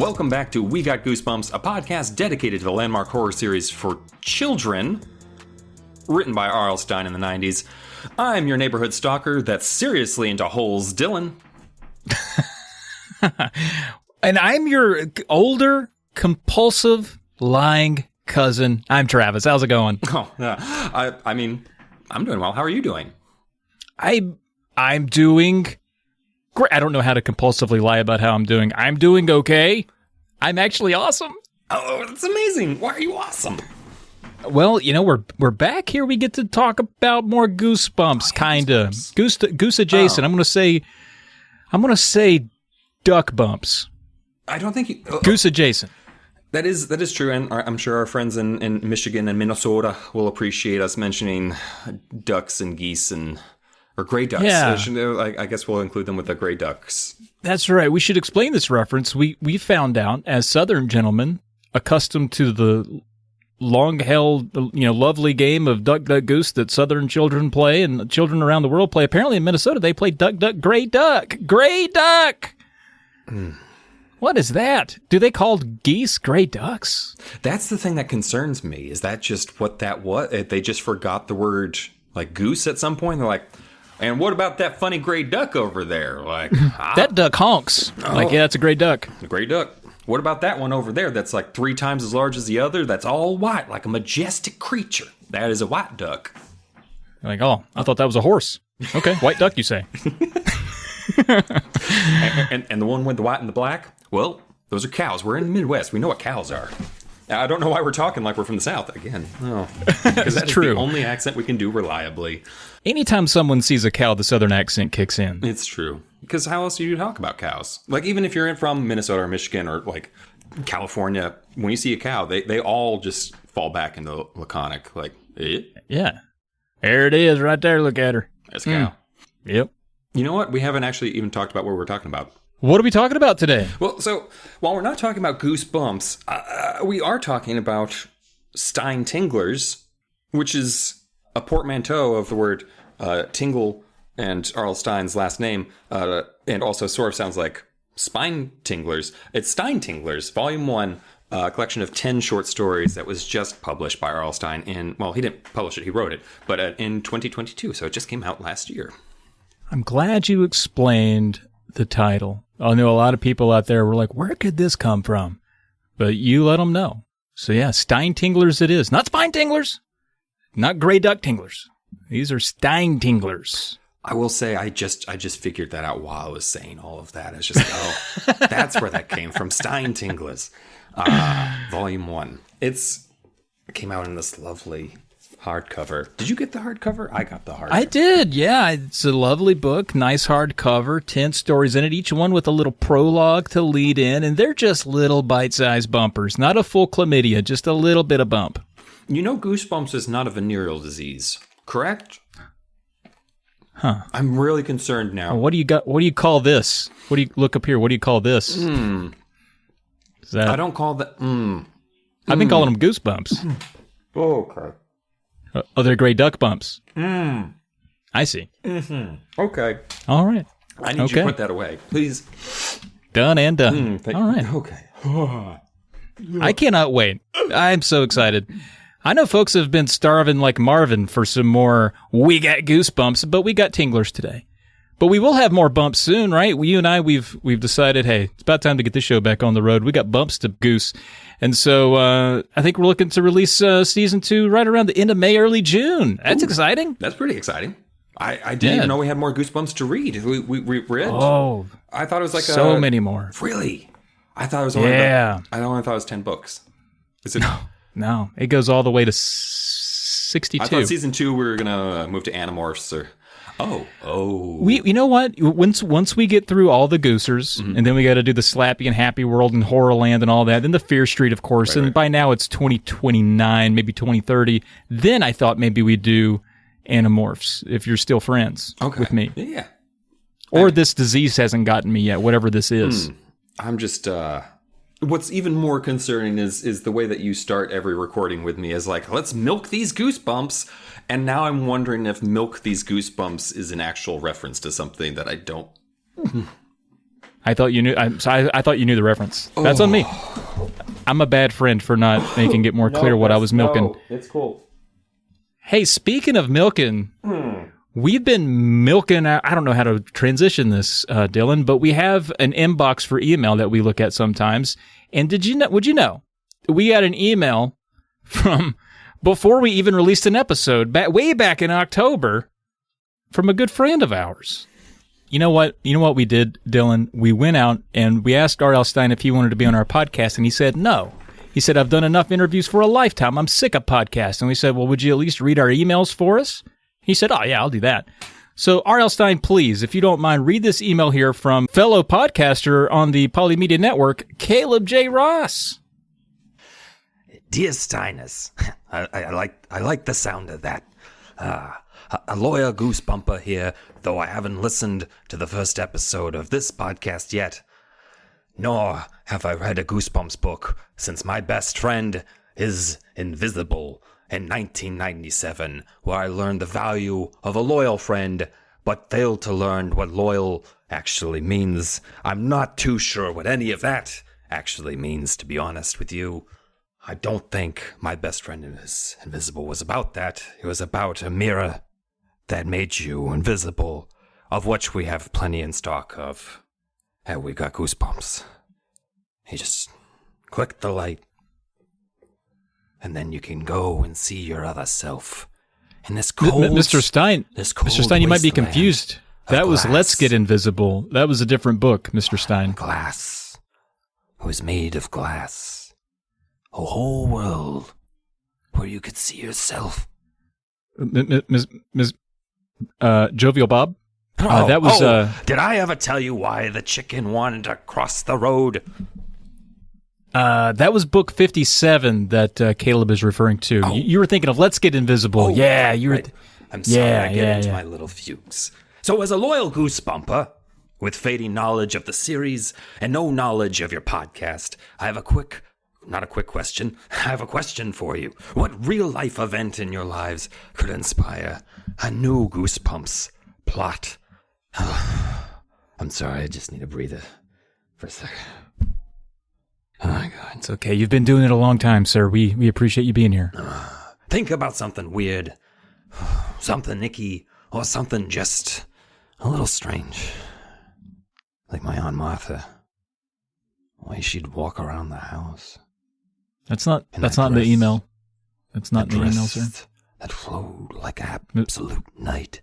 Welcome back to We Got Goosebumps, a podcast dedicated to the landmark horror series for children, written by R.L. Stine in the 90s. I'm your neighborhood stalker that's seriously into holes, Dylan. And I'm your older, compulsive, lying cousin. I'm Travis. How's it going? Oh, yeah. I mean, I'm doing well. How are you doing? I'm doing great. I don't know how to compulsively lie about how I'm doing. I'm doing okay. I'm actually awesome. Oh, that's amazing. Why are you awesome? Well, you know, we're back here. We get to talk about more Goosebumps, kinda. Goose adjacent. Oh. I'm gonna say duck bumps. I don't think you... Goose adjacent. That is true, and I'm sure our friends in Michigan and Minnesota will appreciate us mentioning ducks and geese or gray ducks. Yeah. I guess we'll include them with the gray ducks. That's right. We should explain this reference. We found out as Southern gentlemen accustomed to the long-held, lovely game of duck, duck, goose that Southern children play and children around the world play. Apparently in Minnesota, they play duck, duck, gray duck. Gray duck! What is that? Do they call geese gray ducks? That's the thing that concerns me. Is that just what that was? They just forgot the word, like, goose at some point? They're like, and what about that funny gray duck over there? Like, that duck honks. Like, yeah, it's a gray duck. A gray duck. What about that one over there that's like 3 times as large as the other? That's all white, like a majestic creature. That is a white duck. Like, oh, I thought that was a horse. Okay, white duck, you say. and the one with the white and the black? Well, those are cows. We're in the Midwest. We know what cows are. I don't know why we're talking like we're from the South again. No, because that's true. The only accent we can do reliably. Anytime someone sees a cow, the Southern accent kicks in. It's true. Because how else do you talk about cows? Like, even if you're from Minnesota or Michigan or, like, California, when you see a cow, they all just fall back into laconic. Like, eh? Yeah. There it is, right there. Look at her. That's a cow. Yep. You know what? We haven't actually even talked about what we're talking about. What are we talking about today? Well, so, while we're not talking about Goosebumps, we are talking about Stinetinglers, which is a portmanteau of the word tingle and R.L. Stine's last name, and also sort of sounds like spine tinglers. It's Stinetinglers, Volume 1, a collection of 10 short stories that was just published by R.L. Stine in, well, he didn't publish it, he wrote it, but in 2022, so it just came out last year. I'm glad you explained the title. I know a lot of people out there were like, where could this come from? But you let them know. So yeah, Stinetinglers it is. Not spine tinglers, not gray duck tinglers. These are Stinetinglers. I will say, I just figured that out while I was saying all of that. It's just, that's where that came from. Stinetinglers, Volume 1. It came out in this lovely hardcover. Did you get the hardcover? I got the hardcover. I did, yeah. It's a lovely book, nice hardcover, 10 stories in it, each one with a little prologue to lead in, and they're just little bite-sized bumpers. Not a full chlamydia, just a little bit of bump. You know Goosebumps is not a venereal disease, correct? Huh. I'm really concerned now. What do you got? What do you call this? What do you look up here? What do you call this? I don't call that. I've been calling them goosebumps. Oh, okay. Oh, they're gray duck bumps. I see. Okay. All right. I need you to put that away, please. Done and done. All right. Okay. I cannot wait. I'm so excited. I know folks have been starving like Marvin for some more We Got Goosebumps, but we got Tinglers today. But we will have more bumps soon, right? You and I, we've decided, hey, it's about time to get this show back on the road. We got bumps to goose. And so I think we're looking to release season 2 right around the end of May, early June. That's exciting. That's pretty exciting. I didn't even know we had more Goosebumps to read. We read. Oh. I thought it was like so many more. Really? I thought it was only I only thought it was 10 books. Is it? No. It goes all the way to 62. I thought season 2 we were going to move to Animorphs or... Oh. You know what? Once we get through all the Goosers, and then we got to do the Slappy and Happy World and Horrorland and all that, then the Fear Street, of course, and by now it's 2029, maybe 2030. Then I thought maybe we'd do Animorphs, if you're still friends with me. Yeah. Or this disease hasn't gotten me yet, whatever this is. I'm just... What's even more concerning is the way that you start every recording with me is like, let's milk these goosebumps. And now I'm wondering if milk these goosebumps is an actual reference to something that I don't... I thought you knew. I thought you knew the reference. That's on me. I'm a bad friend for not making it more clear what I was milking. No, it's cool. Hey, speaking of milking, we've been milking. I don't know how to transition this, Dylan, but we have an inbox for email that we look at sometimes. And would you know, we got an email from before we even released an episode, way back in October, from a good friend of ours. You know what we did, Dylan? We went out and we asked R.L. Stine if he wanted to be on our podcast, and he said no. He said, I've done enough interviews for a lifetime. I'm sick of podcasts. And we said, well, would you at least read our emails for us? He said, oh, yeah, I'll do that. So, R.L. Stine, please, if you don't mind, read this email here from fellow podcaster on the Polymedia Network, Caleb J. Ross. Dear Steiners, I like the sound of that. A lawyer goosebumper here, though I haven't listened to the first episode of this podcast yet. Nor have I read a Goosebumps book since my best friend is Invisible in 1997, where I learned the value of a loyal friend, but failed to learn what loyal actually means. I'm not too sure what any of that actually means, to be honest with you. I don't think my best friend is Invisible was about that. It was about a mirror that made you invisible, of which we have plenty in stock of. And we got goosebumps. You just click the light, and then you can go and see your other self. In this cold, Mr. Stine, Mr. Stine, you might be confused. That was Let's Get Invisible. That was a different book, Mr. Stine. Glass. It was made of glass. A whole world where you could see yourself. Jovial Bob? That was. Did I ever tell you why the chicken wanted to cross the road? That was book 57 that Caleb is referring to. Oh. You were thinking of Let's Get Invisible. Yeah, you were. Right. I'm sorry, I get into my little fugues. So, as a loyal goosebumper, with fading knowledge of the series and no knowledge of your podcast, I have a question. I have a question for you. What real-life event in your lives could inspire a new Goosebumps plot? I'm sorry, I just need a breather for a second. Oh my God. It's okay. You've been doing it a long time, sir. We appreciate you being here. Think about something weird, something icky, or something just a little strange. Like my Aunt Martha. The way she'd walk around the house. That's not in the email. That's not in the email, sir. That flowed like absolute night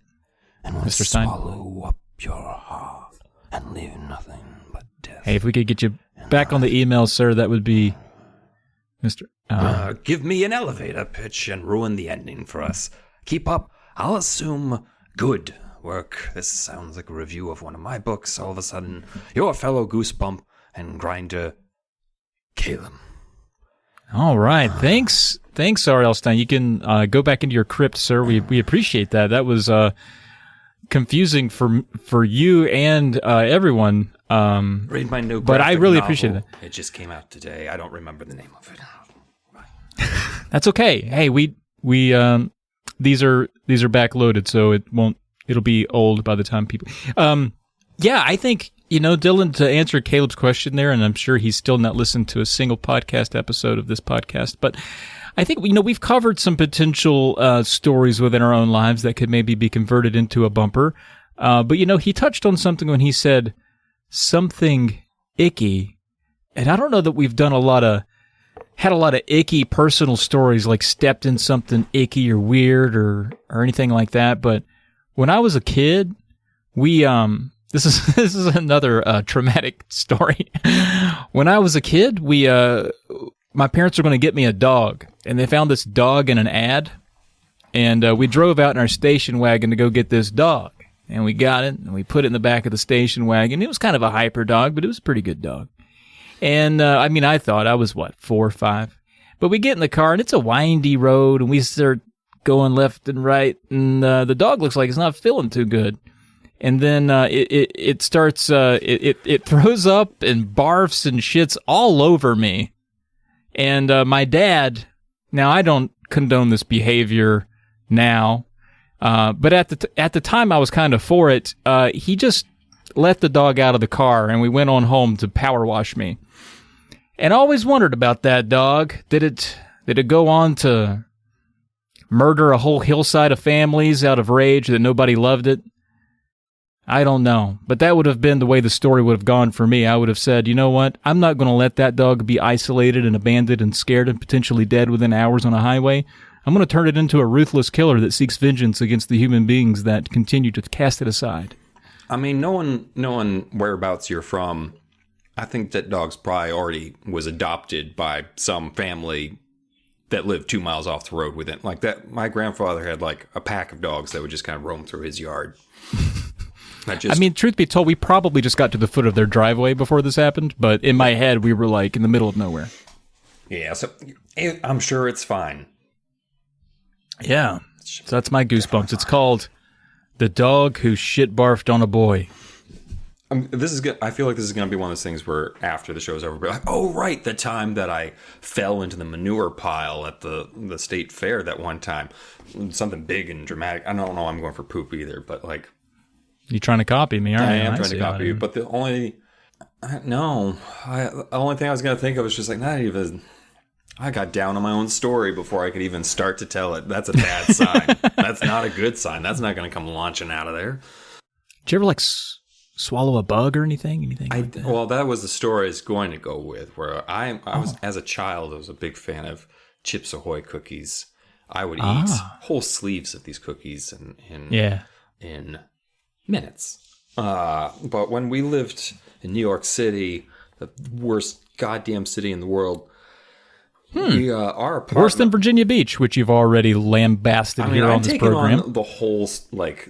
and will Mr. Stine? swallow up your heart and leave nothing but death. Hey, if we could get you back on the email, sir, that would be Mr. Give me an elevator pitch and ruin the ending for us. Keep up. I'll assume good work. This sounds like a review of one of my books. All of a sudden, your fellow goosebump and grinder, Caleb. All right. Thanks, R.L. Stine. You can go back into your crypt, sir. We appreciate that. That was confusing for you and everyone. Read my new but I really appreciate it. It just came out today. I don't remember the name of it. That's okay. Hey, we these are backloaded, so it'll be old by the time people. Yeah, I think, Dylan, to answer Caleb's question there, and I'm sure he's still not listened to a single podcast episode of this podcast, but I think, we've covered some potential stories within our own lives that could maybe be converted into a bumper. But, he touched on something when he said something icky, and I don't know that we've had a lot of icky personal stories, like stepped in something icky or weird or anything like that. But when I was a kid, this is another traumatic story. When I was a kid, my parents were going to get me a dog, and they found this dog in an ad, and we drove out in our station wagon to go get this dog, and we got it, and we put it in the back of the station wagon. It was kind of a hyper dog, but it was a pretty good dog. And I thought I was 4 or 5, but we get in the car, and it's a windy road, and we start going left and right, and the dog looks like it's not feeling too good. And then it starts, it throws up and barfs and shits all over me. And my dad, now I don't condone this behavior now, but at the time I was kind of for it. He just let the dog out of the car, and we went on home to power wash me. And I always wondered about that dog. Did it go on to murder a whole hillside of families out of rage that nobody loved it? I don't know. But that would have been the way the story would have gone for me. I would have said, you know what? I'm not going to let that dog be isolated and abandoned and scared and potentially dead within hours on a highway. I'm going to turn it into a ruthless killer that seeks vengeance against the human beings that continue to cast it aside. I mean, knowing whereabouts you're from, I think that dog's probably already was adopted by some family that lived 2 miles off the road with it. Like that, my grandfather had like a pack of dogs that would just kind of roam through his yard. I mean, truth be told, we probably just got to the foot of their driveway before this happened, but in my head, we were like in the middle of nowhere. Yeah, so I'm sure it's fine. Yeah, so that's my goosebumps. It's called The Dog Who Shit Barfed on a Boy. This is good. I feel like this is going to be one of those things where after the show's over, we're like, oh, right, the time that I fell into the manure pile at the state fair that one time. Something big and dramatic. I don't know I'm going for poop either, but like... You trying to copy me, aren't you? I am trying to copy you, but the only thing I was going to think of was just like, not even... I got down on my own story before I could even start to tell it. That's a bad sign. That's not a good sign. That's not going to come launching out of there. Did you ever, like, swallow a bug or anything? Like that? Well, that was the story I was going to go with, where I was, as a child, I was a big fan of Chips Ahoy cookies. I would eat whole sleeves of these cookies in minutes. But when we lived in New York City, the worst goddamn city in the world, our apartment, worse than Virginia Beach, which you've already lambasted here on this program. On the whole, like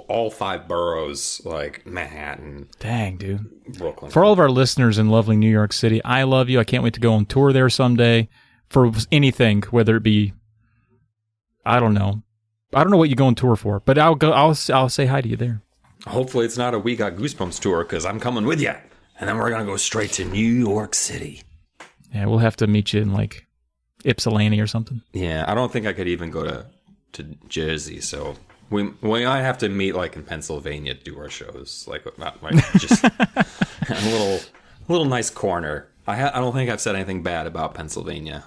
all 5 boroughs, like Manhattan. Dang, dude. Brooklyn. For all of our listeners in lovely New York City, I love you. I can't wait to go on tour there someday for anything, whether it be, I don't know what you go on tour for, but I'll go. I'll say hi to you there. Hopefully, it's not a We Got Goosebumps tour, because I'm coming with you, and then we're gonna go straight to New York City. Yeah, we'll have to meet you in, like, Ypsilanti or something. Yeah, I don't think I could even go to Jersey, so we might have to meet, like, in Pennsylvania to do our shows. Like just a little nice corner. I don't think I've said anything bad about Pennsylvania.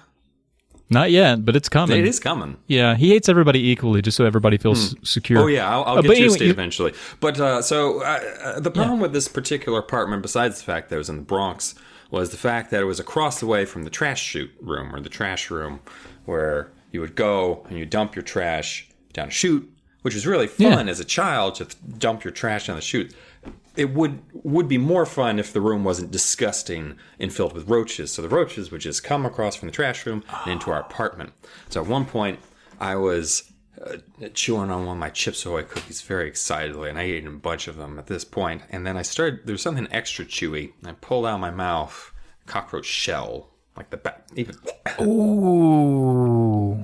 Not yet, but it's coming. It is coming. Yeah, he hates everybody equally, just so everybody feels secure. Oh, yeah, I'll get to your state eventually. But the problem with this particular apartment, besides the fact that it was in the Bronx, was the fact that it was across the way from the trash chute room, or the trash room, where you would go and you dump your trash down a chute, which was really fun as a child to dump your trash down the chute. It would be more fun if the room wasn't disgusting and filled with roaches. So the roaches would just come across from the trash room and into our apartment. So at one point, I was chewing on one of my Chips Ahoy cookies very excitedly, and I ate a bunch of them at this point. And then there was something extra chewy. I pulled out of my mouth a cockroach shell, like the back. Ooh.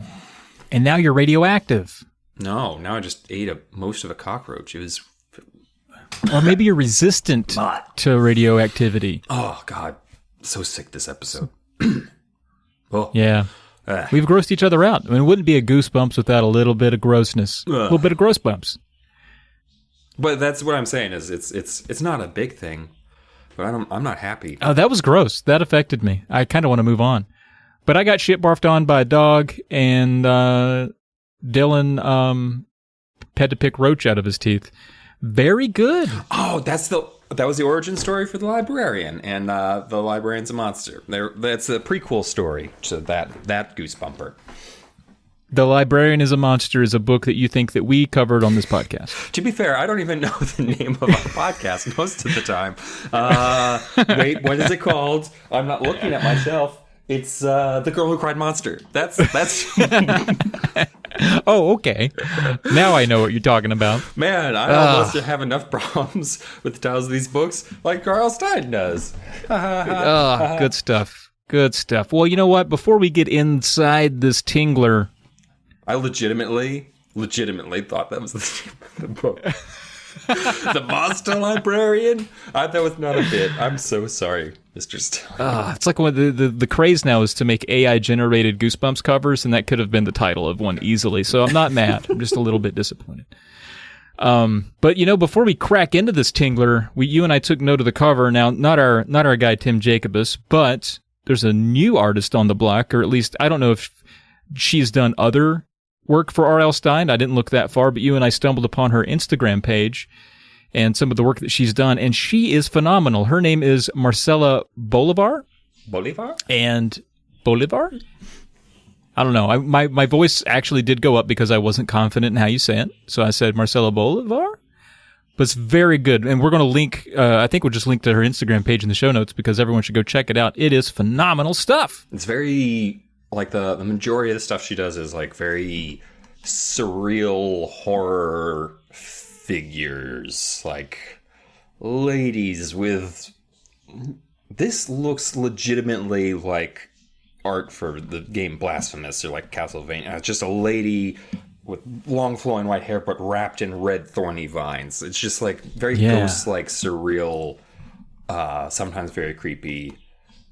And now you're radioactive. No, now I just ate most of a cockroach. It was... Or maybe you're resistant to radioactivity. Oh, God. So sick this episode. Yeah. We've grossed each other out. I mean, it wouldn't be a Goosebumps without a little bit of grossness. A little bit of gross bumps. But that's what I'm saying is it's not a big thing, but I'm not happy. Oh, that was gross. That affected me. I kind of want to move on. But I got shit barfed on by a dog, and Dylan had to pick roach out of his teeth. Very good. Oh, that was the origin story for the librarian, and the librarian's a monster. That's a prequel story to that Goosebumper. The Librarian is a Monster is a book that you think that we covered on this podcast. To be fair, I don't even know the name of our podcast most of the time. Wait, what is it called? I'm not looking at myself. It's The Girl Who Cried Monster. That's Oh, okay. Now I know what you're talking about. Man, I almost have enough problems with the titles of these books like Carl Stine does. Good stuff. Good stuff. Well, you know what? Before we get inside this Tingler... I legitimately thought that was the name of the book. The Monster Librarian? That was not a bit. I'm so sorry, Mr. Stine. It's like the craze now is to make AI-generated Goosebumps covers, and that could have been the title of one easily. So I'm not mad. I'm just a little bit disappointed. But before we crack into this Tingler, you and I took note of the cover. Now, not our guy Tim Jacobus, but there's a new artist on the block, or at least I don't know if she's done other work for R.L. Stine. I didn't look that far, but you and I stumbled upon her Instagram page and some of the work that she's done, and she is phenomenal. Her name is Marcela Bolivar. Bolivar? And Bolivar? I don't know. My voice actually did go up because I wasn't confident in how you say it. So I said Marcela Bolivar. But it's very good. And we're going to link, I think we'll just link to her Instagram page in the show notes because everyone should go check it out. It is phenomenal stuff. It's very, like the majority of the stuff she does is like very surreal horror figures. Like ladies with, this looks legitimately like art for the game Blasphemous or like Castlevania. It's just a lady with long flowing white hair but wrapped in red thorny vines. It's just like very ghost-like, surreal, sometimes very creepy.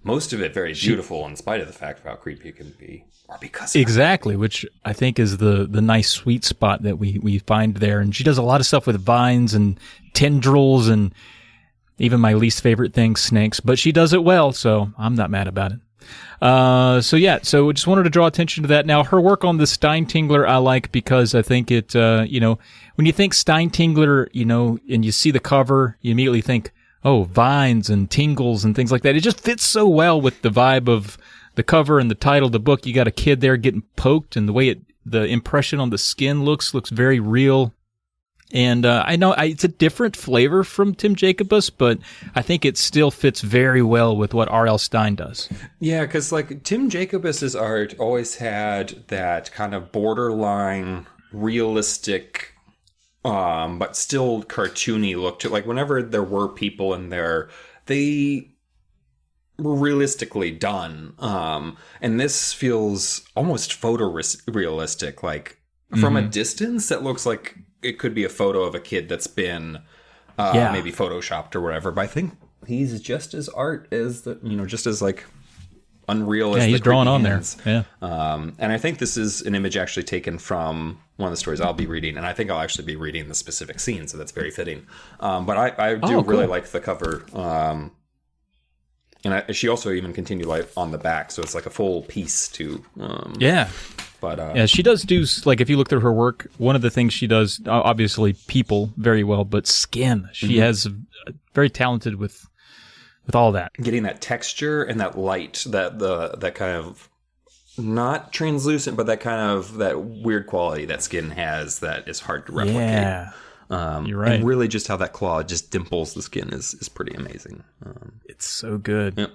Most of it very beautiful in spite of the fact of how creepy it can be. Or because exactly, which I think is the nice sweet spot that we find there. And she does a lot of stuff with vines and tendrils and even my least favorite thing, snakes. But she does it well, so I'm not mad about it. So just wanted to draw attention to that. Now, her work on the Stinetingler I like because I think it, when you think Stinetingler, and you see the cover, you immediately think, oh, vines and tingles and things like that. It just fits so well with the vibe of the cover and the title of the book. You got a kid there getting poked, and the way the impression on the skin looks very real. And I know it's a different flavor from Tim Jacobus, but I think it still fits very well with what R.L. Stine does. Yeah, because like Tim Jacobus's art always had that kind of borderline realistic, but still cartoony look to. Like whenever there were people in there, they were realistically done. And this feels almost photorealistic. Like from a distance, that looks like it could be a photo of a kid that's been maybe photoshopped or whatever. But I think he's just as art as just as like unreal as he's the drawing on hands. there. Yeah. And I think this is an image actually taken from one of the stories I'll be reading, and I think I'll actually be reading the specific scene, so that's very fitting. But I do really like the cover. And she also even continued on the back, so it's like a full piece too. But she does do, like, if you look through her work, one of the things she does, obviously people very well, but skin. She has very talented with all that. Getting that texture and that light, that kind of not translucent, but that weird quality that skin has that is hard to replicate. Yeah. You're right. And really just how that claw just dimples the skin is pretty amazing. It's so good. Yep.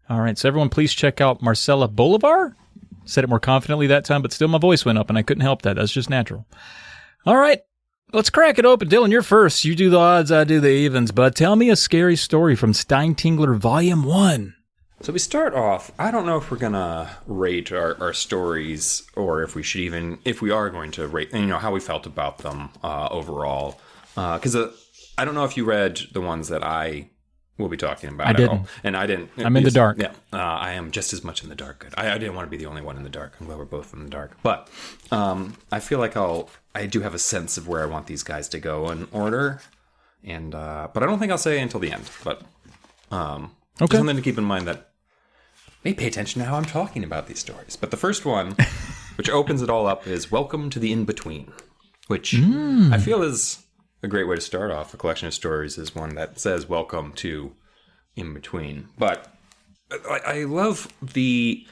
All right, so everyone please check out Marcela Bolivar. Said it more confidently that time, but still my voice went up and I couldn't help that. That's just natural. All right, let's crack it open. Dylan, you're first. You do the odds, I do the evens. But tell me a scary story from Stinetingler Volume 1. So we start off, I don't know if we're going to rate our stories or if we are going to rate, how we felt about them overall. Because I don't know if you read the ones that I will be talking about I didn't. all. And I didn't. I'm in the dark. Yeah, I am just as much in the dark. Good. I didn't want to be the only one in the dark. I'm glad we're both in the dark. But I feel like I do have a sense of where I want these guys to go in order. And but I don't think I'll say until the end. But just something to keep in mind that may pay attention to how I'm talking about these stories. But the first one, which opens it all up, is Welcome to the In-Between, which I feel is a great way to start off. A collection of stories is one that says welcome to In-Between. But I love the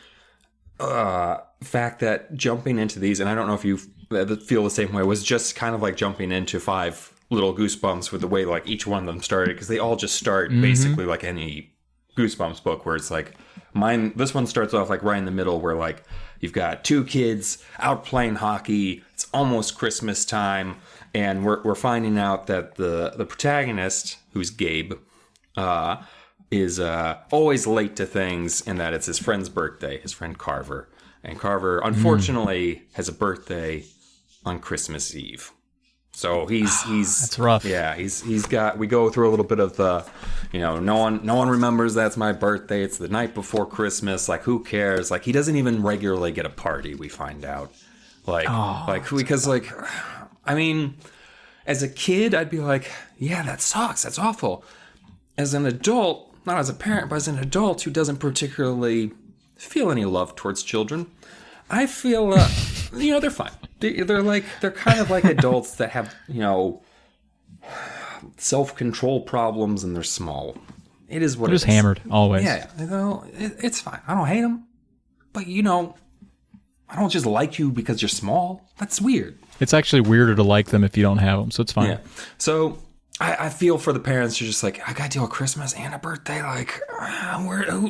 fact that jumping into these, and I don't know if you feel the same way, was just kind of like jumping into 5 little Goosebumps with the way like each one of them started, because they all just start basically like any Goosebumps book, where it's like this one starts off like right in the middle, where like you've got 2 kids out playing hockey. It's almost Christmas time, and we're finding out that the protagonist, who's Gabe, is always late to things, and that it's his friend's birthday, his friend Carver. And Carver, unfortunately, has a birthday on Christmas Eve. So he's that's rough. Yeah, he's got. We go through a little bit of the, no one remembers that's my birthday. It's the night before Christmas. Like, who cares? Like, he doesn't even regularly get a party. We find out, because I mean, as a kid, I'd be like, yeah, that sucks. That's awful. As an adult, not as a parent, but as an adult who doesn't particularly feel any love towards children, I feel, they're fine. They're kind of like adults that have, self-control problems, and they're small. It is what They're it just is. hammered, always. Yeah, it's fine. I don't hate them, but I don't just like you because you're small. That's weird. It's actually weirder to like them if you don't have them, so it's fine. Yeah. So I feel for the parents who are just like, I gotta deal with Christmas and a birthday. Like,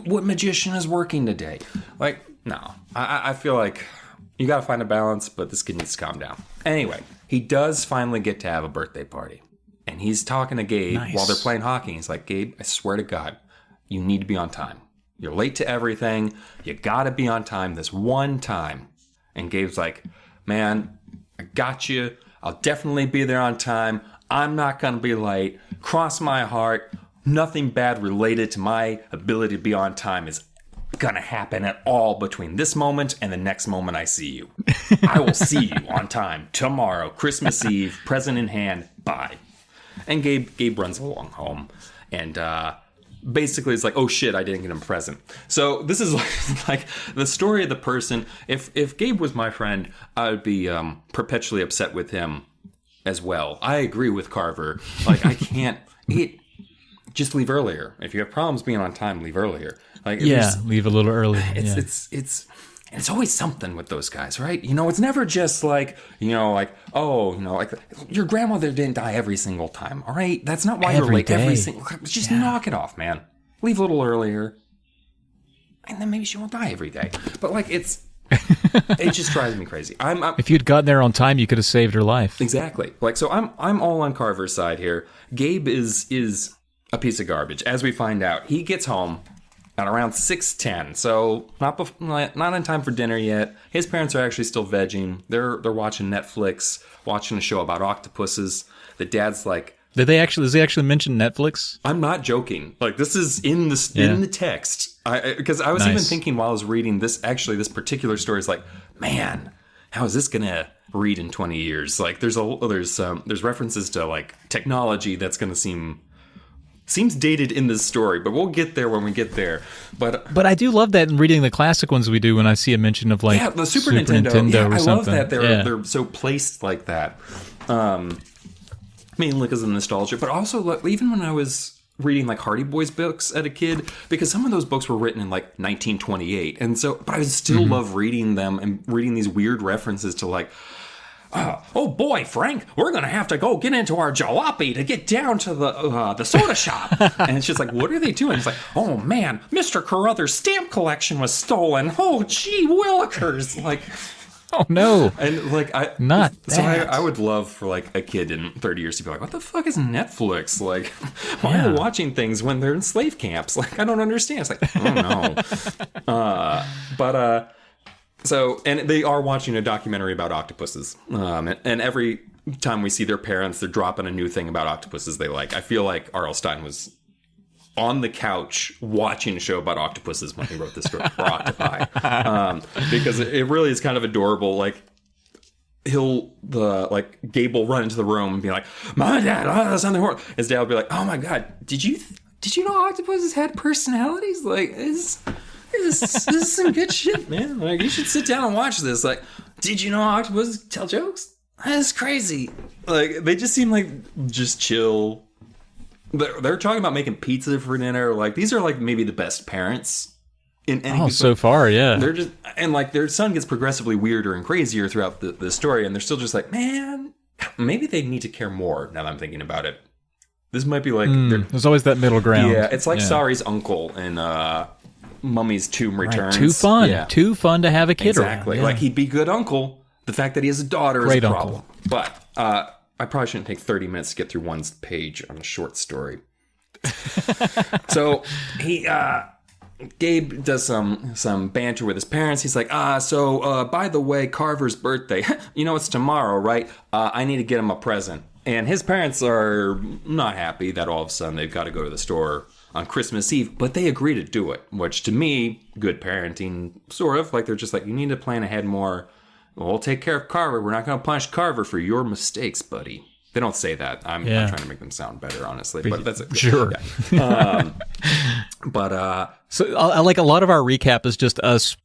what magician is working today? Like, no. I feel like you gotta find a balance, but this kid needs to calm down. Anyway, he does finally get to have a birthday party. And he's talking to Gabe while they're playing hockey. He's like, Gabe, I swear to God, you need to be on time. You're late to everything. You got to be on time this one time. And Gabe's like, man, I got you. I'll definitely be there on time. I'm not going to be late. Cross my heart. Nothing bad related to my ability to be on time is going to happen at all between this moment and the next moment I see you. I will see you on time tomorrow, Christmas Eve, present in hand. Bye. And Gabe runs along home, and basically it's like, oh shit, I didn't get him a present. So this is like the story of the person. If Gabe was my friend, I would be perpetually upset with him as well. I agree with Carver. Like, I can't. Just leave earlier. If you have problems being on time, leave earlier. Like, leave a little early. It's always something with those guys, right? It's never just like, like your grandmother didn't die every single time, all right? That's not why you're late every single time. Just knock it off, man. Leave a little earlier, and then maybe she won't die every day. But like, it just drives me crazy. If you'd gotten there on time, you could have saved her life. Exactly. Like, so I'm all on Carver's side here. Gabe is a piece of garbage, as we find out. He gets home at around 6:10, so not in time for dinner yet. His parents are actually still vegging. They're watching Netflix, watching a show about octopuses. The dad's like, Does he actually mention Netflix? I'm not joking. Like, this is in the text. Because I was even thinking while I was reading this, actually, this particular story is like, man, how is this gonna read in 20 years? Like, there's references to like technology that's gonna seems dated in this story, but we'll get there when we get there. But I do love that in reading the classic ones we do when I see a mention of like the Super Nintendo or I something. love that they're so placed like that. Mainly because of nostalgia, but also even when I was reading like Hardy Boys books as a kid, because some of those books were written in like 1928, and so but I still love reading them and reading these weird references to like, oh boy, Frank, we're gonna have to go get into our jalopy to get down to the soda shop. And it's just like, what are they doing? It's like, oh man, Mr. Carruthers' stamp collection was stolen. Oh gee willikers. Like, oh no. And like, I would love for like a kid in 30 years to be like, what the fuck is Netflix? Like, why are they watching things when they're in slave camps? Like, I don't understand. It's like, I don't know. So, and they are watching a documentary about octopuses. And every time we see their parents, they're dropping a new thing about octopuses they like. I feel like R.L. Stine was on the couch watching a show about octopuses when he wrote this story, or octopi. Because it really is kind of adorable. Like, Gabe will run into the room and be like, "My dad, that's something horrible." His dad will be like, "Oh my God, did you know octopuses had personalities? Like, this is some good shit, man. Like, you should sit down and watch this. Like, did you know octopuses tell jokes? That's crazy." Like, they just seem like just chill. They're talking about making pizza for dinner. Like, these are like maybe the best parents in any. So far, yeah. They're just, and like, their son gets progressively weirder and crazier throughout the story, and they're still just like, man, maybe they need to care more. Now that I'm thinking about it, this might be like there's always that middle ground. Yeah, it's like Sari's uncle in Mummy's Tomb Returns. Too fun. Too fun to have a kid around. Exactly. Like, he'd be good uncle. The fact that he has a daughter is a problem. But I probably shouldn't take 30 minutes to get through one page on a short story. So Gabe does some banter with his parents. He's like, by the way, Carver's birthday, it's tomorrow, right? I need to get him a present. And his parents are not happy that all of a sudden they've got to go to the store on Christmas Eve, but they agree to do it, which to me, good parenting, sort of. Like, they're just like, you need to plan ahead more. We'll take care of Carver. We're not going to punish Carver for your mistakes, buddy. They don't say that. I'm trying to make them sound better, honestly. But that's it. Sure. Yeah. So I like a lot of our recap is just us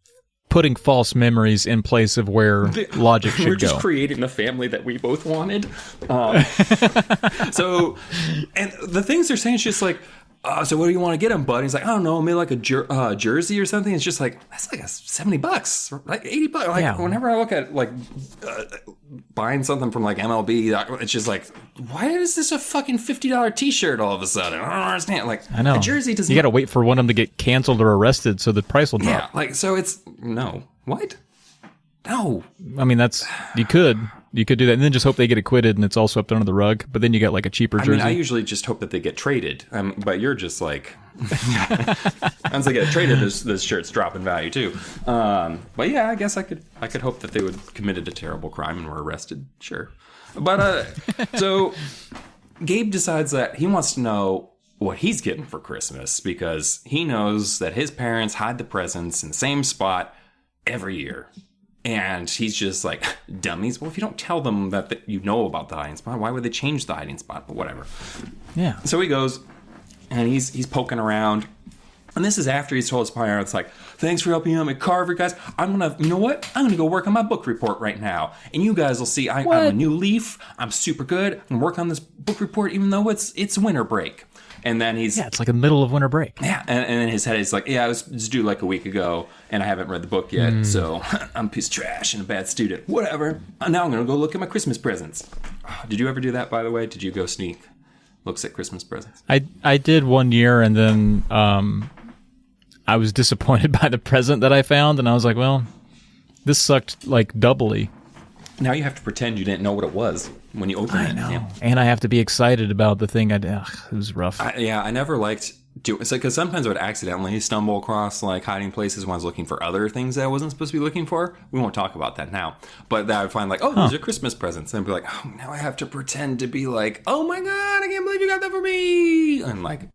putting false memories in place of where logic should go. We're just creating a family that we both wanted. So, and the things they're saying is just like, so what do you want to get him, bud? And he's like, I don't know, maybe like a jersey or something. It's just like, that's like $70, like $80. Like whenever I look at like buying something from like MLB, it's just like, why is this a fucking $50 T-shirt all of a sudden? I don't understand. Like, I know. A jersey doesn't. You got to wait for one of them to get canceled or arrested so the price will drop. Yeah, like so it's no. What? No. I mean, you could do that and then just hope they get acquitted and it's all swept under the rug. But then you get like a cheaper jersey. I usually just hope that they get traded. But you're just like, once they get traded, this shirt's drop in value too. But yeah, I guess I could hope that they would committed a terrible crime and were arrested. Sure. But so Gabe decides that he wants to know what he's getting for Christmas because he knows that his parents hide the presents in the same spot every year. And he's just like, dummies. Well, if you don't tell them that you know about the hiding spot, why would they change the hiding spot? But whatever. Yeah. So he goes, and he's poking around. And this is after he's told his parents, like, thanks for helping out my carver, guys. You know what? I'm going to go work on my book report right now. And you guys will see I'm a new leaf. I'm super good. I'm going to work on this book report even though it's winter break. And then it's like the middle of winter break. Yeah, and in his head, he's like, yeah, I was due like a week ago, and I haven't read the book yet, so I'm a piece of trash and a bad student. Whatever. Now I'm going to go look at my Christmas presents. Did you ever do that, by the way? Did you go sneak looks at Christmas presents? I did one year, and then I was disappointed by the present that I found, and I was like, well, this sucked like doubly. Now you have to pretend you didn't know what it was when you open it. I know. Yeah. And I have to be excited about the thing I did. It was rough. I never liked doing it. Because sometimes I would accidentally stumble across like hiding places when I was looking for other things that I wasn't supposed to be looking for. We won't talk about that now. But then I would find like, oh, these are Christmas presents. And I'd be like, oh, now I have to pretend to be like, oh my God, I can't believe you got that for me. And like...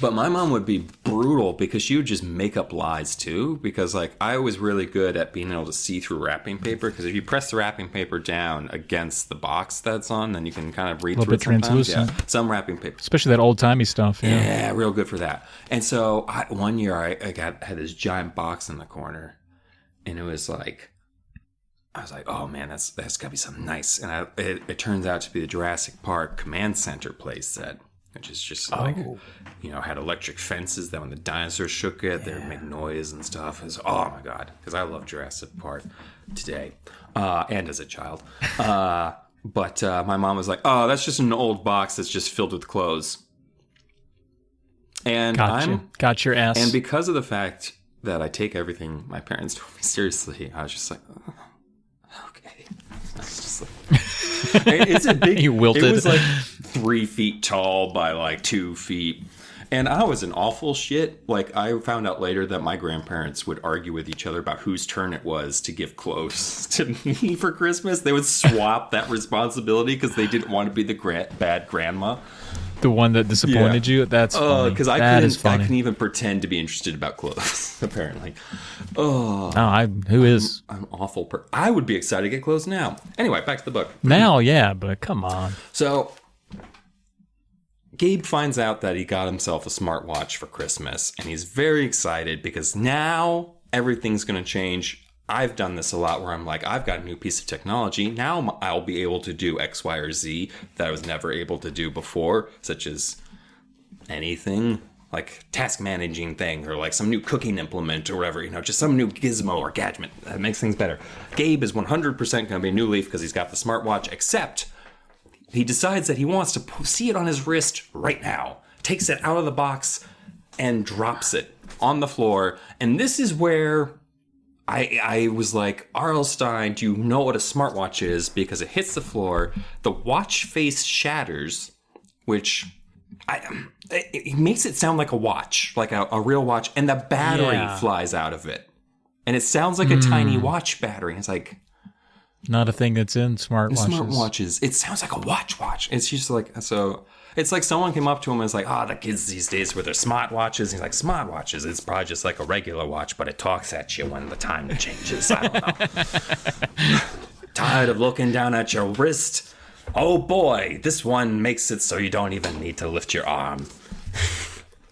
But my mom would be brutal because she would just make up lies too. Because like I was really good at being able to see through wrapping paper. Because if you press the wrapping paper down against the box that's on, then you can kind of read through it sometimes. Translucent. Yeah, some wrapping paper, especially that old timey stuff. Yeah, real good for that. And so one year I had this giant box in the corner, and it was like. I was like, oh man, that's gotta be something nice. And it turns out to be the Jurassic Park Command Center play set. Which is just like, had electric fences that when the dinosaurs shook it, they would make noise and stuff. It was, oh my God, because I love Jurassic Park today and as a child. But my mom was like, oh, that's just an old box that's just filled with clothes. And got your ass. And because of the fact that I take everything my parents told me seriously, I was just like, oh, okay. It's just like, it's a big. You wilted. It was like 3 feet tall by like 2 feet. And I was an awful shit. Like, I found out later that my grandparents would argue with each other about whose turn it was to give clothes to me for Christmas. They would swap that responsibility because they didn't want to be the bad grandma. The one that disappointed you? That's funny. Because I couldn't even pretend to be interested about clothes, apparently. Oh. Who is? I'm awful. I would be excited to get clothes now. Anyway, back to the book. Now, yeah, but come on. So... Gabe finds out that he got himself a smartwatch for Christmas, and he's very excited because now everything's going to change. I've done this a lot where I'm like, I've got a new piece of technology. Now I'll be able to do X, Y, or Z that I was never able to do before, such as anything like task managing thing or like some new cooking implement or whatever, just some new gizmo or gadget that makes things better. Gabe is 100% going to be a new leaf because he's got the smartwatch, except... he decides that he wants to see it on his wrist right now, takes it out of the box, and drops it on the floor. And this is where I was like, R.L. Stine, do you know what a smartwatch is? Because it hits the floor, the watch face shatters, which it makes it sound like a watch, like a real watch, and the battery flies out of it. And it sounds like a tiny watch battery. It's like... not a thing that's in smartwatches. Smartwatches. It sounds like a watch. It's just like, so it's like someone came up to him and was like, the kids these days with their smartwatches. He's like, smartwatches, it's probably just like a regular watch, but it talks at you when the time changes. I don't know. Tired of looking down at your wrist? oh boy, this one makes it so you don't even need to lift your arm.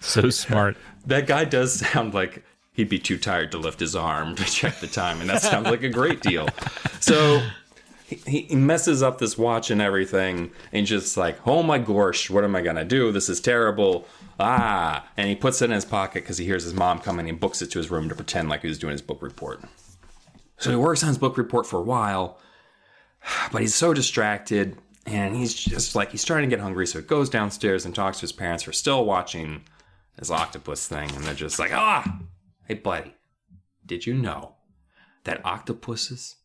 So smart. That guy does sound like he'd be too tired to lift his arm to check the time, and that sounds like a great deal. So he messes up this watch and everything, and just like, oh my gosh, what am I gonna do? This is terrible. And he puts it in his pocket because he hears his mom coming and books it to his room to pretend like he was doing his book report. So he works on his book report for a while, but he's so distracted, and he's just like, he's starting to get hungry, so he goes downstairs and talks to his parents who are still watching this octopus thing, and they're just like, hey buddy, did you know that octopuses,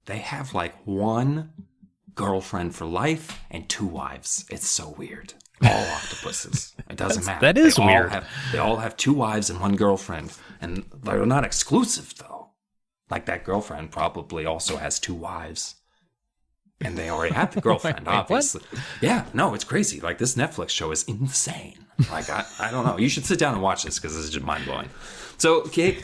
they have like one girlfriend for life and 2 wives? It's so weird. All octopuses. It doesn't matter. That is weird. They all have 2 wives and 1 girlfriend, and they're not exclusive though. Like that girlfriend probably also has 2 wives. And they already have the girlfriend, obviously. What? Yeah, no, it's crazy. Like, this Netflix show is insane. Like, I don't know. You should sit down and watch this because this is just mind-blowing. So, Gabe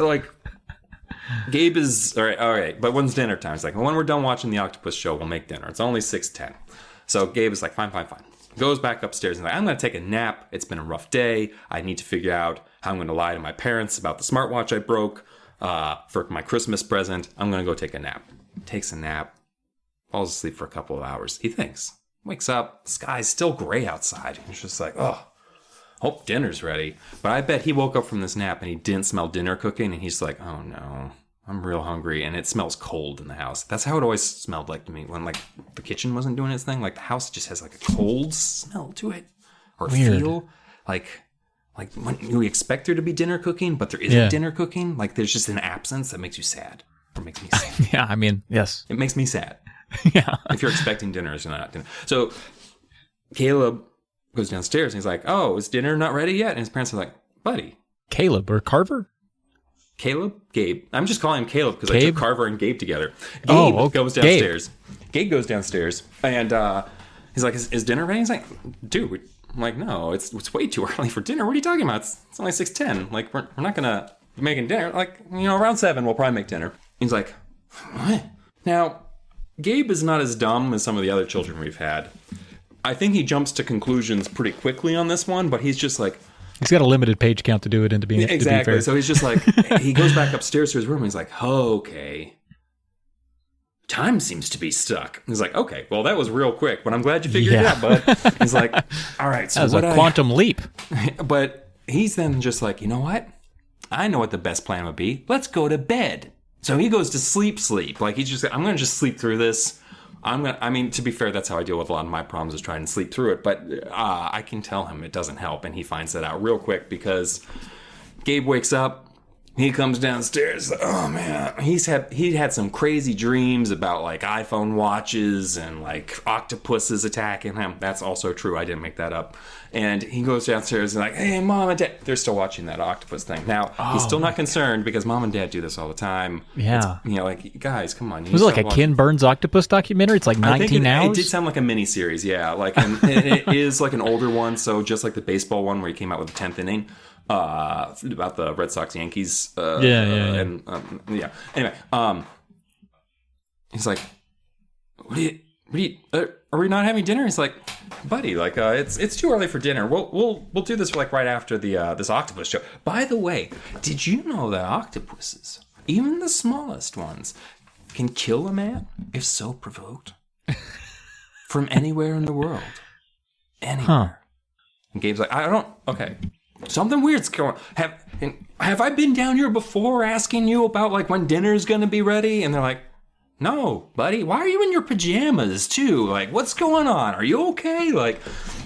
is, all right, but when's dinner time? It's like, well, when we're done watching the octopus show, we'll make dinner. It's only 6:10. So Gabe is like, fine. Goes back upstairs and like, I'm going to take a nap. It's been a rough day. I need to figure out how I'm going to lie to my parents about the smartwatch I broke for my Christmas present. I'm going to go take a nap. Takes a nap. Falls asleep for a couple of hours. He thinks. Wakes up. The sky's still gray outside. He's just like, hope dinner's ready. But I bet he woke up from this nap and he didn't smell dinner cooking. And he's like, oh no, I'm real hungry. And it smells cold in the house. That's how it always smelled like to me when like the kitchen wasn't doing its thing. Like the house just has like a cold smell to it. Or Weird. feel like when you expect there to be dinner cooking, but there isn't dinner cooking. Like there's just an absence that makes you sad. Or makes me sad. Yeah, I mean, yes. It makes me sad. Yeah. If you're expecting dinner, it's not dinner. So Caleb goes downstairs and he's like, oh, is dinner not ready yet? And his parents are like, buddy. Caleb or Carver? Gabe. I'm just calling him Caleb because I took Carver and Gabe together. Gabe goes downstairs. Gabe goes downstairs and he's like, is dinner ready? He's like, dude. I'm like, no, it's way too early for dinner. What are you talking about? It's only 6:10. Like, we're not going to be making dinner. Like, around 7, we'll probably make dinner. He's like, what? Now, Gabe is not as dumb as some of the other children we've had. I think he jumps to conclusions pretty quickly on this one, but he's just like... He's got a limited page count to do it into being exactly. To be fair. So he's just like... he goes back upstairs to his room and he's like, oh, okay. Time seems to be stuck. He's like, okay, well, that was real quick, but I'm glad you figured it out, bud. He's like, all right, so that was a quantum leap. But he's then just like, you know what? I know what the best plan would be. Let's go to bed. So he goes to sleep. Like, he's just, I'm going to just sleep through this. To be fair, that's how I deal with a lot of my problems is trying to sleep through it. But I can tell him it doesn't help. And he finds that out real quick because Gabe wakes up. He comes downstairs. Oh, man. He had some crazy dreams about, like, iPhone watches and, like, octopuses attacking him. That's also true. I didn't make that up. And he goes downstairs and like, hey, Mom and Dad. They're still watching that octopus thing. Now, he's still not concerned because Mom and Dad do this all the time. Yeah. It's, like, guys, come on. Was it like a Ken Burns octopus documentary? It's like 19 hours? It did sound like a miniseries, yeah. Like, and it is like an older one. So just like the baseball one where he came out with the 10th inning. About the Red Sox Yankees. Anyway, he's like, are we not having dinner? He's like, buddy, like, it's too early for dinner. We'll do this like right after the this octopus show. By the way, did you know that octopuses, even the smallest ones, can kill a man if so provoked from anywhere in the world? Anywhere. Huh. And Gabe's like, okay. Something weird's going on. Have I been down here before asking you about like when dinner's gonna be ready? And they're like, no, buddy, why are you in your pajamas too? Like, what's going on? Are you okay? Like,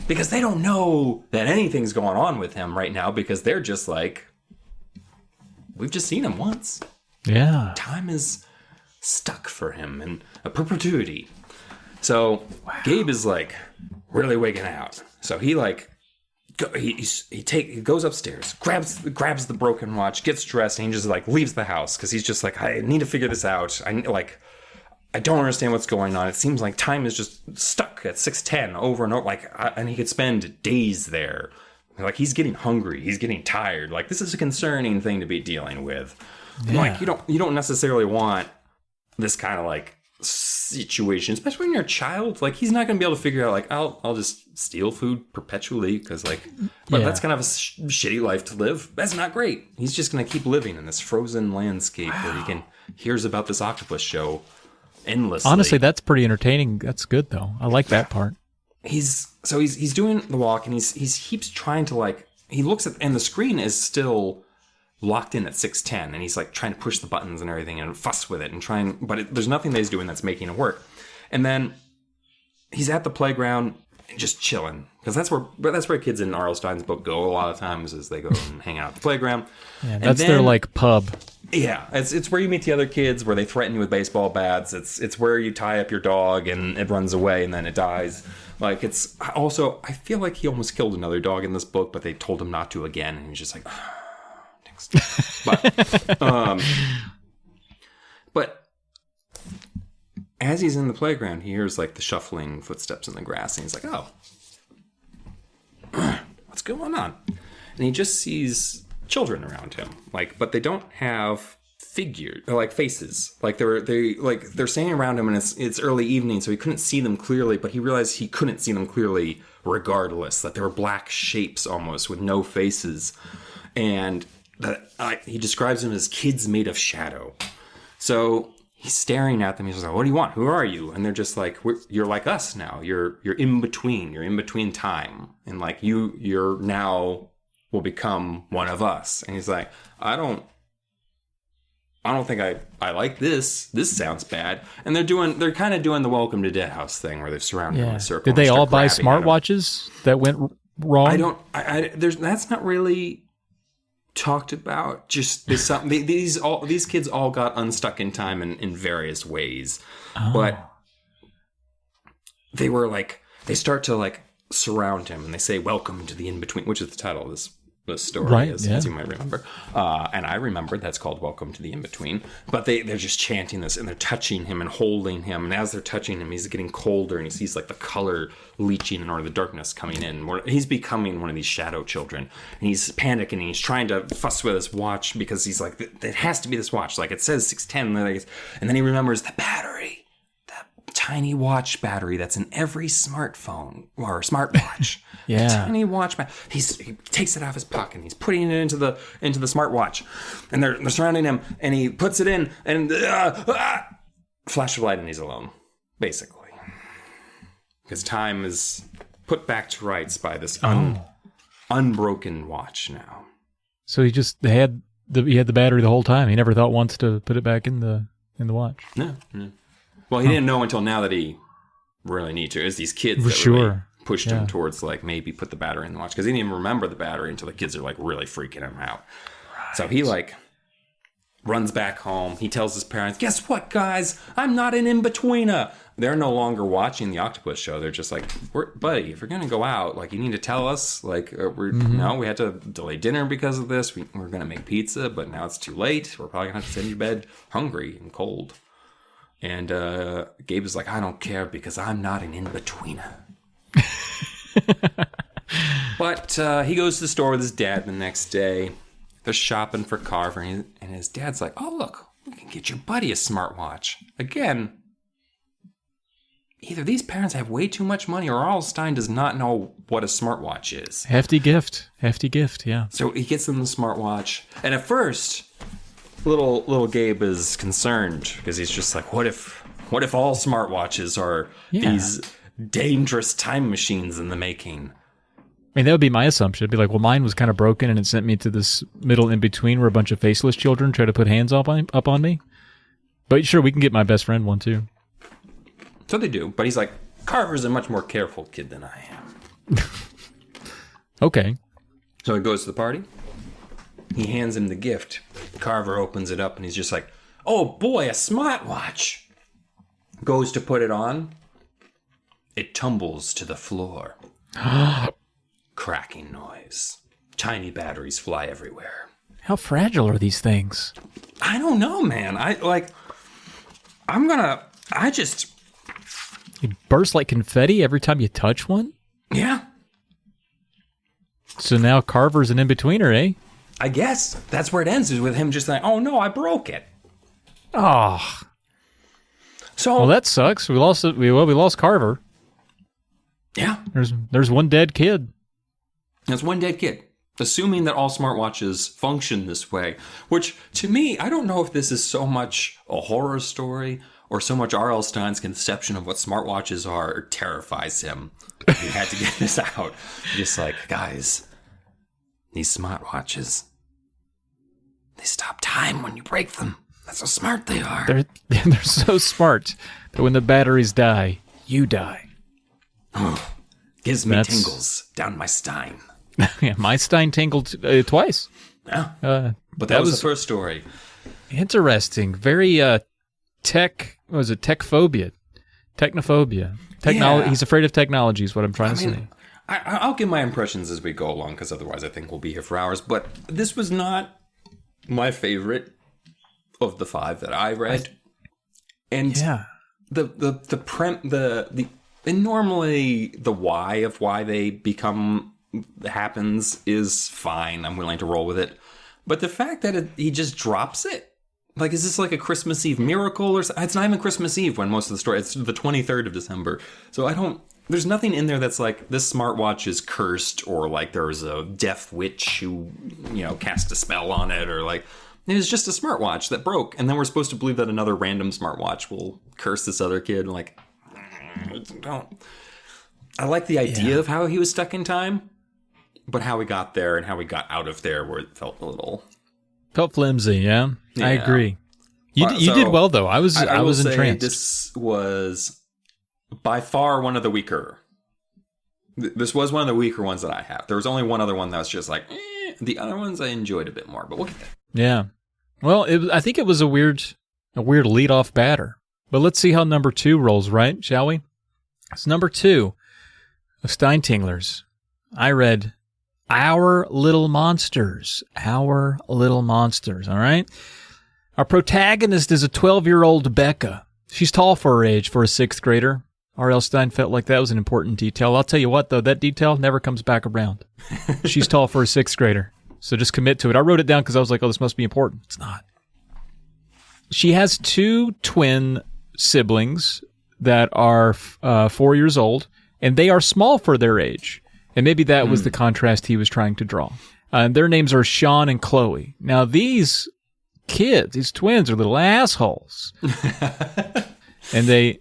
because they don't know that anything's going on with him right now because they're just like, we've just seen him once. Yeah. Time is stuck for him in a perpetuity. So Gabe is like really wigging out. So he like, he goes upstairs, grabs the broken watch, gets dressed, and he just like leaves the house because he's just like, I need to figure this out. I don't understand what's going on. It seems like time is just stuck at 6:10 over and over. And he could spend days there. Like he's getting hungry, he's getting tired. Like this is a concerning thing to be dealing with. Yeah. Like you don't necessarily want this kind of like situation, especially when you're a child. Like, he's not going to be able to figure out, like, I'll just steal food perpetually because, like, but that's kind of a shitty life to live. That's not great. He's just going to keep living in this frozen landscape where he hears about this octopus show endlessly. Honestly, that's pretty entertaining. That's good, though. I like that part. He's doing the walk, and he keeps trying to, like, he looks at, and the screen is still locked in at 6:10, and he's like trying to push the buttons and everything and fuss with it and there's nothing that he's doing that's making it work. And then he's at the playground and just chilling, because that's where kids in R.L. Stine's book go a lot of times, is they go and hang out at the playground. Yeah, that's their like pub. Yeah, it's where you meet the other kids, where they threaten you with baseball bats. It's where you tie up your dog and it runs away and then it dies. Like, it's also, I feel like he almost killed another dog in this book, but they told him not to again, and he's just like, but as he's in the playground, he hears like the shuffling footsteps in the grass, and he's like, oh, what's going on? And he just sees children around him, like, but they don't have figures or like faces. Like, they're standing around him, and it's early evening, so he couldn't see them clearly, but he realized he couldn't see them clearly regardless, that they were black shapes almost with no faces. And he describes them as kids made of shadow. So he's staring at them. He's like, what do you want? Who are you? And they're just like, you're like us now. You're in between. You're in between time. And like, you're now will become one of us. And he's like, I don't think I like this. This sounds bad. And they're kind of doing the Welcome to Dead House thing, where they've surrounded him in a circle. Did they all buy smartwatches that went wrong? That's not really talked about. Just these kids all got unstuck in time in various ways. But they were like, they start to like surround him, and they say, welcome to the in-between, which is the title of this story, right, as you might remember. And I remembered that's called Welcome to the In-Between. But they're just chanting this, and they're touching him and holding him. And as they're touching him, he's getting colder, and he sees like the color leaching or the darkness coming in. He's becoming one of these shadow children. And he's panicking, and he's trying to fuss with his watch, because he's like, it has to be this watch. Like, it says 6:10. And then he remembers the battery. Tiny watch battery that's in every smartphone or smartwatch. Yeah, tiny watch. He takes it out of his pocket, and he's putting it into the smartwatch, and they're surrounding him, and he puts it in, and flash of light, and he's alone, basically, because time is put back to rights by this unbroken watch now. So he had the battery the whole time. He never thought once to put it back in the watch. No. Well, he didn't know until now that he really need to. It's these kids that really pushed him towards, like, maybe put the battery in the watch, because he didn't even remember the battery until the kids are like really freaking him out. Right. So he like runs back home. He tells his parents, "Guess what, guys? I'm not an in-betweener." They're no longer watching the octopus show. They're just like, buddy, if you're gonna go out, like, you need to tell us. Like, no, we had to delay dinner because of this. We're gonna make pizza, but now it's too late. We're probably gonna have to send you to bed hungry and cold. And Gabe is like, I don't care, because I'm not an in-betweener. But he goes to the store with his dad the next day. They're shopping for Carver, and his dad's like, oh, look, we can get your buddy a smartwatch. Again, either these parents have way too much money, or R.L. Stine does not know what a smartwatch is. Hefty gift, yeah. So he gets them the smartwatch, and at first, Little Gabe is concerned, because he's just like, what if all smartwatches are these dangerous time machines in the making? I mean, that would be my assumption. It'd be like, well, mine was kind of broken, and it sent me to this middle in between where a bunch of faceless children try to put hands up on me. But sure, we can get my best friend one too. So they do, but he's like, Carver's a much more careful kid than I am. Okay. So he goes to the party. He hands him the gift. Carver opens it up, and he's just like, oh boy, a smartwatch. Goes to put it on. It tumbles to the floor. Cracking noise. Tiny batteries fly everywhere. How fragile are these things? I don't know, man. It bursts like confetti every time you touch one? Yeah. So now Carver's an in-betweener, eh? I guess that's where it ends, is with him just like, oh no, I broke it. Oh. So Well, that sucks. We lost Carver. yeah, There's one dead kid. there's one dead kid. Assuming that all smartwatches function this way, which to me, I don't know if this is so much a horror story or so much R.L. Stine's conception of what smartwatches are terrifies him. He had to get this out. Just like, guys, these smartwatches, they stop time when you break them. That's how smart they are. They're so smart that when the batteries die, you die. Gives me tingles down my Stine. Yeah, my Stine tingled twice. Yeah. But that was the first story. Interesting. Very technophobia. Yeah. He's afraid of technology is what I'm trying to say. I'll give my impressions as we go along, because otherwise I think we'll be here for hours. But this was not my favorite of the 5 that I read. And and normally the why of why they become happens is fine. I'm willing to roll with it. But the fact that he just drops it, like, is this like a Christmas Eve miracle or something? It's not even Christmas Eve when most of the story, it's the 23rd of December. So there's nothing in there that's like this smartwatch is cursed, or like there's a deaf witch who, cast a spell on it, or like it was just a smartwatch that broke. And then we're supposed to believe that another random smartwatch will curse this other kid. Like, don't. I like the idea of how he was stuck in time, but how he got there and how he got out of there, where it felt a little... Felt flimsy, yeah. I agree. You did well, though. I was entranced. This was by far one of the weaker... This was one of the weaker ones that I have. There was only one other one that was just like... The other ones I enjoyed a bit more, but we'll get there. Yeah. Well, I think it was a weird lead-off batter. But let's see how number 2 rolls, right? Shall we? It's number 2 of Stinetinglers. I read... Our Little Monsters. Our Little Monsters, all right? Our protagonist is a 12-year-old Becca. She's tall for her age for a 6th grader. R.L. Stine felt like that was an important detail. I'll tell you what, though, that detail never comes back around. She's tall for a 6th grader, so just commit to it. I wrote it down because I was like, oh, this must be important. It's not. She has 2 twin siblings that are 4 years old, and they are small for their age. And maybe that was the contrast he was trying to draw. Their names are Sean and Chloe. Now, these kids, these twins, are little assholes. And they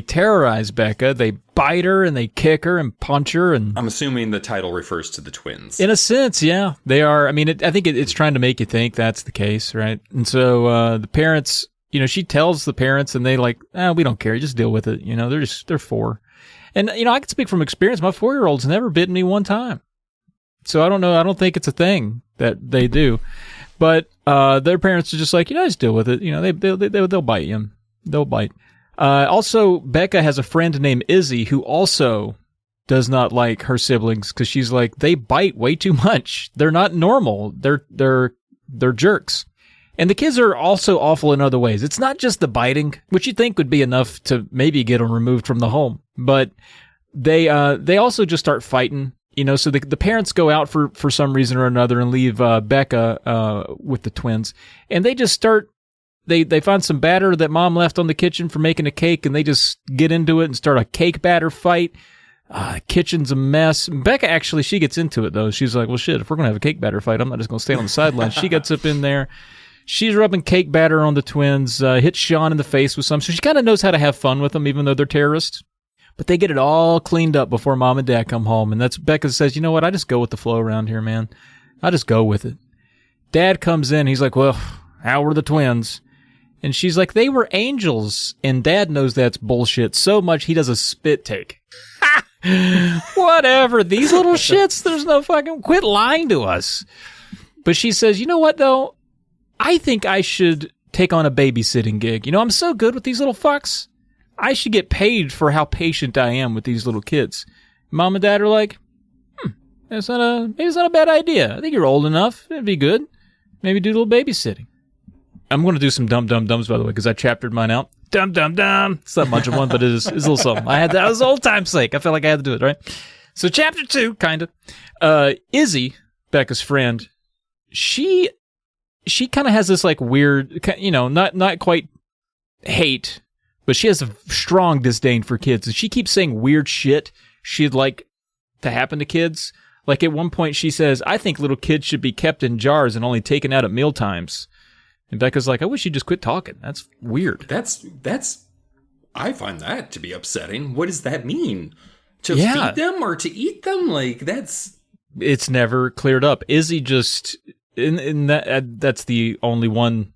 terrorize Becca. They bite her and they kick her and punch her. And I'm assuming the title refers to the twins. In a sense, yeah. They are. I mean, I think it's trying to make you think that's the case, right? And so the parents, she tells the parents, and they like, we don't care. Just deal with it. They're 4. And, I can speak from experience. My 4-year-old's never bitten me one time. So I don't know. I don't think it's a thing that they do. But their parents are just like, just deal with it. They'll bite you. They'll bite. Also, Becca has a friend named Izzy who also does not like her siblings because she's like, they bite way too much. They're not normal. They're jerks. And the kids are also awful in other ways. It's not just the biting, which you'd think would be enough to maybe get them removed from the home. But they also just start fighting, so the parents go out for some reason or another and leave Becca with the twins. And they just start, they find some batter that mom left on the kitchen for making a cake, and they just get into it and start a cake batter fight. Kitchen's a mess. Becca, actually, she gets into it, though. She's like, well, shit, if we're going to have a cake batter fight, I'm not just going to stay on the sidelines. She gets up in there. She's rubbing cake batter on the twins, hits Sean in the face with some. So she kind of knows how to have fun with them, even though they're terrorists. But they get it all cleaned up before mom and dad come home. And that's Becca says, you know what? I just go with the flow around here, man. I just go with it. Dad comes in. He's like, well, how were the twins? And she's like, they were angels. And Dad knows that's bullshit so much he does a spit take. Whatever. These little shits, there's no fucking... Quit lying to us. But she says, you know what, though? I think I should take on a babysitting gig. I'm so good with these little fucks. I should get paid for how patient I am with these little kids. Mom and Dad are like, maybe it's not a bad idea. I think you're old enough. It'd be good. Maybe do a little babysitting. I'm going to do some dumb dums, by the way, because I chaptered mine out. Dum. It's not much of one, but it's a little something. That was old time's sake. I felt like I had to do it, right? So chapter 2, kind of. Izzy, Becca's friend, she kind of has this like weird, not quite hate, but she has a strong disdain for kids. And she keeps saying weird shit she'd like to happen to kids. Like at one point she says, I think little kids should be kept in jars and only taken out at meal times. And Becca's like, I wish you'd just quit talking. That's weird. I find that to be upsetting. What does that mean? To Yeah. feed them or to eat them? Like, It's never cleared up. Izzy just, in that's the only one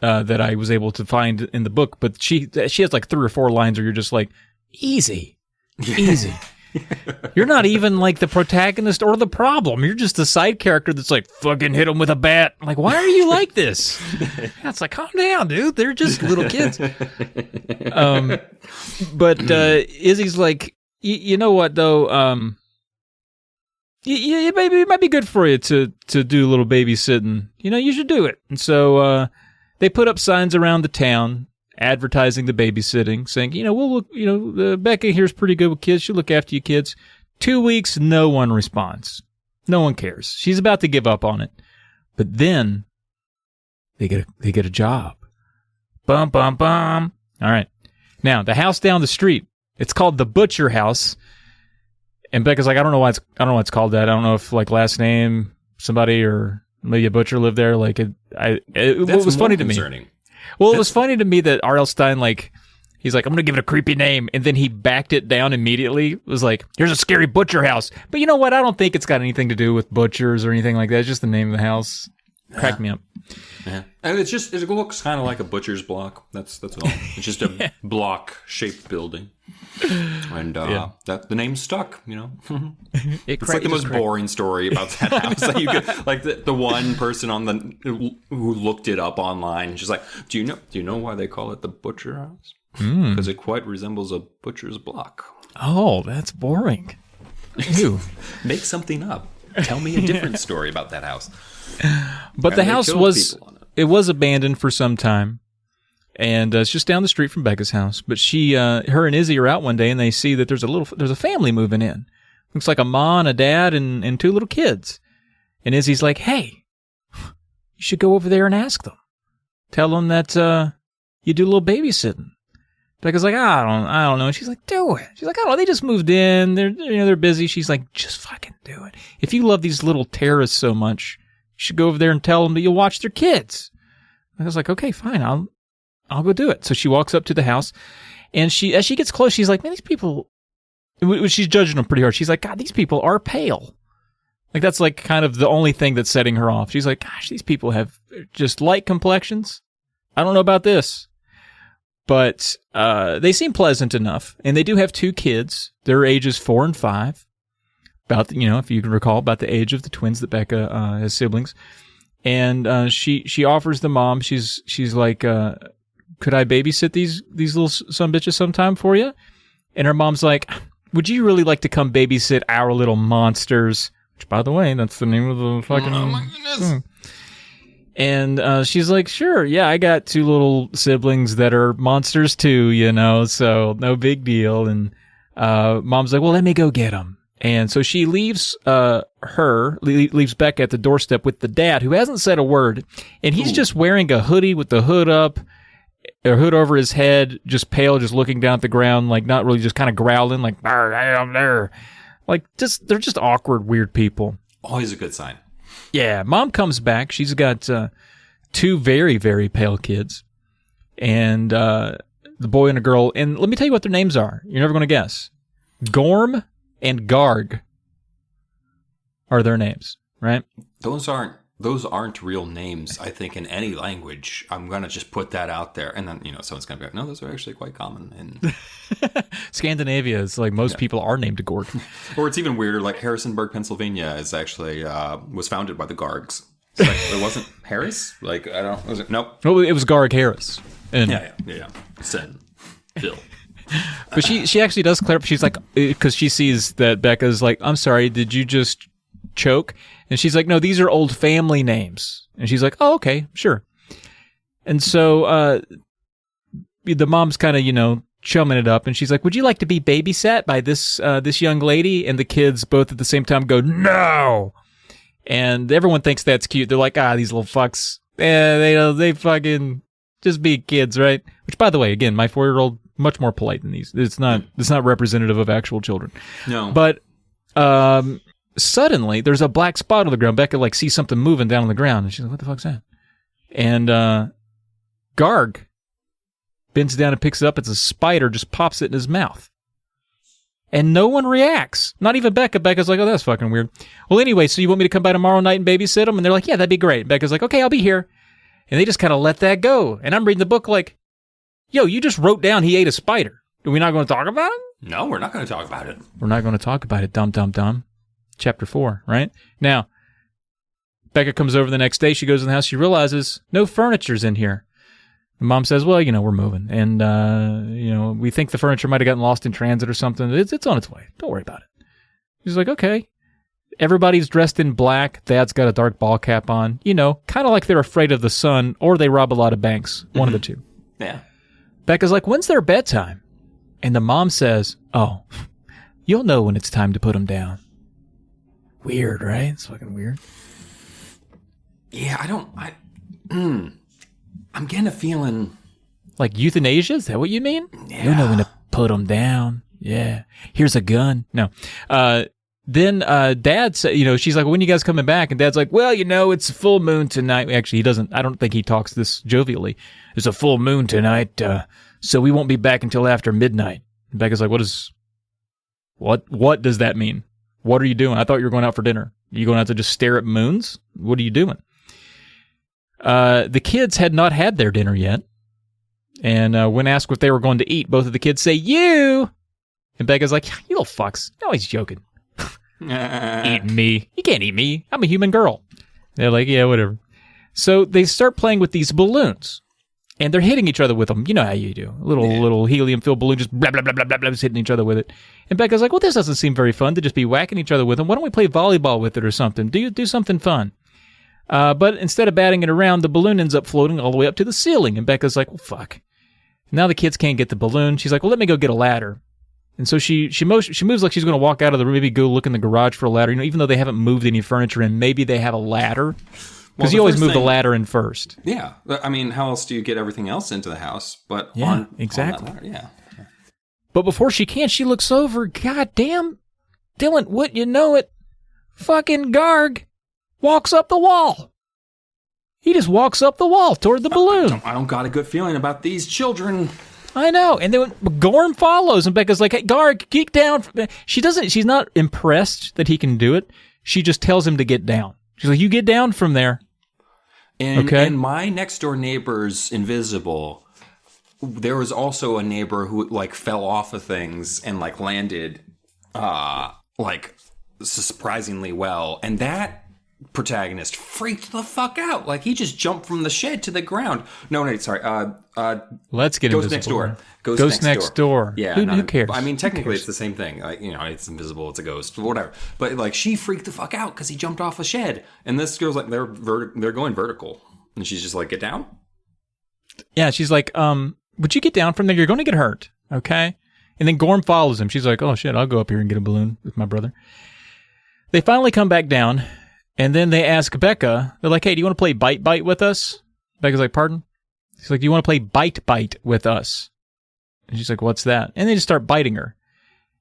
that I was able to find in the book, but she has like 3 or 4 lines where you're just like, easy. You're not even like the protagonist or the problem. You're just a side character that's like, fucking hit him with a bat. Like, why are you like this? It's like, calm down, dude. They're just little kids. But Izzy's like, you know what though? It might be good for you to do a little babysitting. You know, you should do it. And so they put up signs around the town advertising the babysitting, saying, you know, we'll look, you know, Becca here's pretty good with kids. She'll look after you kids. 2 weeks, no one responds. No one cares. She's about to give up on it. But then they get a job. Bum, bum, bum. All right. Now, the house down the street, it's called the Butcher House. And Becca's like, I don't know why it's called that. I don't know if like last name somebody or maybe a butcher lived there. Like it was funny to me. Well, it was funny to me that R.L. Stine, like, he's like, I'm going to give it a creepy name. And then he backed it down immediately. It was like, here's a scary butcher house. But you know what? I don't think it's got anything to do with butchers or anything like that. It's just the name of the house. Cracked me up. Yeah. And it looks kind of like a butcher's block. That's all. It's just a block-shaped building. And that the name stuck, you know. It's like the most boring story about that house that you could, like the one person who looked it up online. She's like, do you know why they call it the Butcher House? Because it quite resembles a butcher's block. Oh, that's boring. Ew. Make something up. Tell me a different story about that house. But the house was abandoned for some time. And it's just down the street from Becca's house. But her and Izzy are out one day, and they see that there's a family moving in. Looks like a ma and a dad and 2 little kids. And Izzy's like, "Hey, you should go over there and ask them. Tell them that you do a little babysitting." Becca's like, "I don't know." And she's like, "Do it." She's like, "I don't know. They just moved in. They're busy." She's like, "Just fucking do it. If you love these little terrorists so much, you should go over there and tell them that you'll watch their kids." I was like, "Okay, fine. I'll go do it." So she walks up to the house, and as she gets close, she's like, "Man, these people," she's judging them pretty hard. She's like, "God, these people are pale." Like, that's like kind of the only thing that's setting her off. She's like, "Gosh, these people have just light complexions. I don't know about this." But they seem pleasant enough, and they do have 2 kids. Their ages 4 and 5. About, if you can recall, about the age of the twins that Becca has siblings. And she offers the mom. She's like, "Could I babysit these little sumbitches sometime for you?" And her mom's like, "Would you really like to come babysit our little monsters?" Which, by the way, that's the name of the fucking... Oh, my goodness. And she's like, "Sure, yeah, I got 2 little siblings that are monsters too, so no big deal." And mom's like, "Well, let me go get them." And so she leaves leaves Becca at the doorstep with the dad, who hasn't said a word. And he's just wearing a hoodie with the hood up, a hood over his head, just pale, just looking down at the ground, like not really, just kind of growling, like, "I'm there." Like, they're just awkward, weird people. Always a good sign. Yeah, mom comes back. She's got 2 very, very pale kids. And the boy and a girl. And let me tell you what their names are. You're never going to guess. Gorm and Garg are their names, right? Those aren't real names, I think, in any language. I'm going to just put that out there. And then, someone's going to be like, "No, those are actually quite common in Scandinavia." Is like most people are named Gorg. Or it's even weirder, like Harrisonburg, Pennsylvania is actually was founded by the Gargs. It's like, it wasn't Harris? Like, I don't... Was it? Nope. Well, it was Garg Harris. And Yeah. Sen. Bill. But she actually does clarify. She's like, because she sees that Becca's like, "I'm sorry, did you just choke?" And she's like, "No, these are old family names." And she's like, "Oh, okay, sure." And so the mom's kind of, chumming it up. And she's like, "Would you like to be babysat by this young lady?" And the kids both at the same time go, "No." And everyone thinks that's cute. They're like, "These little fucks. They fucking just be kids, right? Which, by the way, again, my 4-year-old, much more polite than these. It's not representative of actual children. No. But suddenly, there's a black spot on the ground. Becca, like, sees something moving down on the ground, and she's like, what the fuck's that? And Garg bends down and picks it up. It's a spider, just pops it in his mouth. And no one reacts. Not even Becca. Becca's like, oh, that's fucking weird. Well, anyway, so you want me to come by tomorrow night and babysit them? And they're like, yeah, that'd be great. Becca's like, okay, I'll be here. And they just kind of let that go. And I'm reading the book like, yo, you just wrote down he ate a spider. Are we not going to talk about it? No, we're not going to talk about it. We're not going to talk about it, dumb. Chapter 4, right? Now, Becca comes over the next day. She goes in the house. She realizes no furniture's in here. And Mom says, well, we're moving. And, we think the furniture might have gotten lost in transit or something. It's on its way. Don't worry about it. She's like, okay. Everybody's dressed in black. Dad's got a dark ball cap on. Kind of like they're afraid of the sun or they rob a lot of banks. One of the two. Yeah. Becca's like, when's their bedtime? And the mom says, oh, you'll know when it's time to put them down. Weird, right? It's fucking weird. Yeah, I'm getting a feeling... Like euthanasia? Is that what you mean? Yeah. You'll know when to put them down. Yeah. Here's a gun. No. Then Dad said, she's like, when you guys coming back? And Dad's like, well, it's a full moon tonight. Actually, he doesn't. I don't think he talks this jovially. It's a full moon tonight, so we won't be back until after midnight. And Becca's like, what does that mean? What are you doing? I thought you were going out for dinner. Are you going out to just stare at moons? What are you doing? The kids had not had their dinner yet. And when asked what they were going to eat, both of the kids say, you! And Becca's like, you little fucks. No, he's joking. Eat me. You can't eat me. I'm a human girl. They're like, yeah, whatever. So they start playing with these balloons. And they're hitting each other with them. You know how you do. A little helium-filled balloon just blah, blah, blah, blah, blah, blah, just hitting each other with it. And Becca's like, well, this doesn't seem very fun to just be whacking each other with them. Why don't we play volleyball with it or something? Do something fun. But instead of batting it around, the balloon ends up floating all the way up to the ceiling. And Becca's like, well, fuck. Now the kids can't get the balloon. She's like, well, let me go get a ladder. And so she moves like she's going to walk out of the room, maybe go look in the garage for a ladder. Even though they haven't moved any furniture in, maybe they have a ladder. Because you always move the ladder in first. Yeah. I mean, how else do you get everything else into the house? But exactly. On that ladder? Yeah. But before she can, she looks over. God damn. Dylan, wouldn't you know it? Fucking Garg walks up the wall. He just walks up the wall toward the balloon. I don't got a good feeling about these children. I know. And then Gorm follows, and Becca's like, hey, Garg, get down. She's not impressed that he can do it. She just tells him to get down. She's like, you get down from there. And my next door neighbor's invisible. There was also a neighbor who fell off of things and landed surprisingly well. And that protagonist freaked the fuck out. He just jumped from the shed to the ground. No, sorry. Let's get Ghost invisible. Next Door. Ghost Next Door. Yeah. Who cares? I mean, technically it's the same thing. It's invisible. It's a ghost. Whatever. But she freaked the fuck out because he jumped off a shed. And this girl's they're going vertical. And she's just like, get down? Yeah, she's like, would you get down from there? You're going to get hurt. Okay? And then Gorm follows him. She's like, oh shit, I'll go up here and get a balloon with my brother. They finally come back down. And then they ask Becca, they're like, hey, do you want to play Bite with us? Becca's like, pardon? She's like, do you want to play Bite with us? And she's like, what's that? And they just start biting her.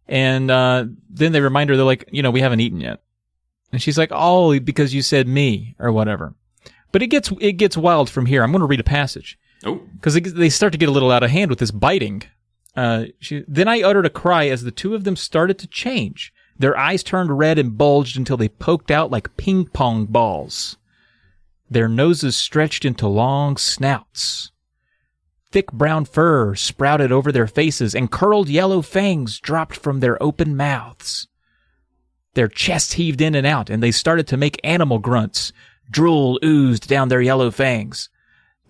And then they remind her, they're like, we haven't eaten yet. And she's like, oh, because you said me, or whatever. But it gets wild from here. I'm going to read a passage. Oh. Because they start to get a little out of hand with this biting. Then I uttered a cry as the two of them started to change. Their eyes turned red and bulged until they poked out like ping pong balls. Their noses stretched into long snouts. Thick brown fur sprouted over their faces, and curled yellow fangs dropped from their open mouths. Their chests heaved in and out, and they started to make animal grunts. Drool oozed down their yellow fangs.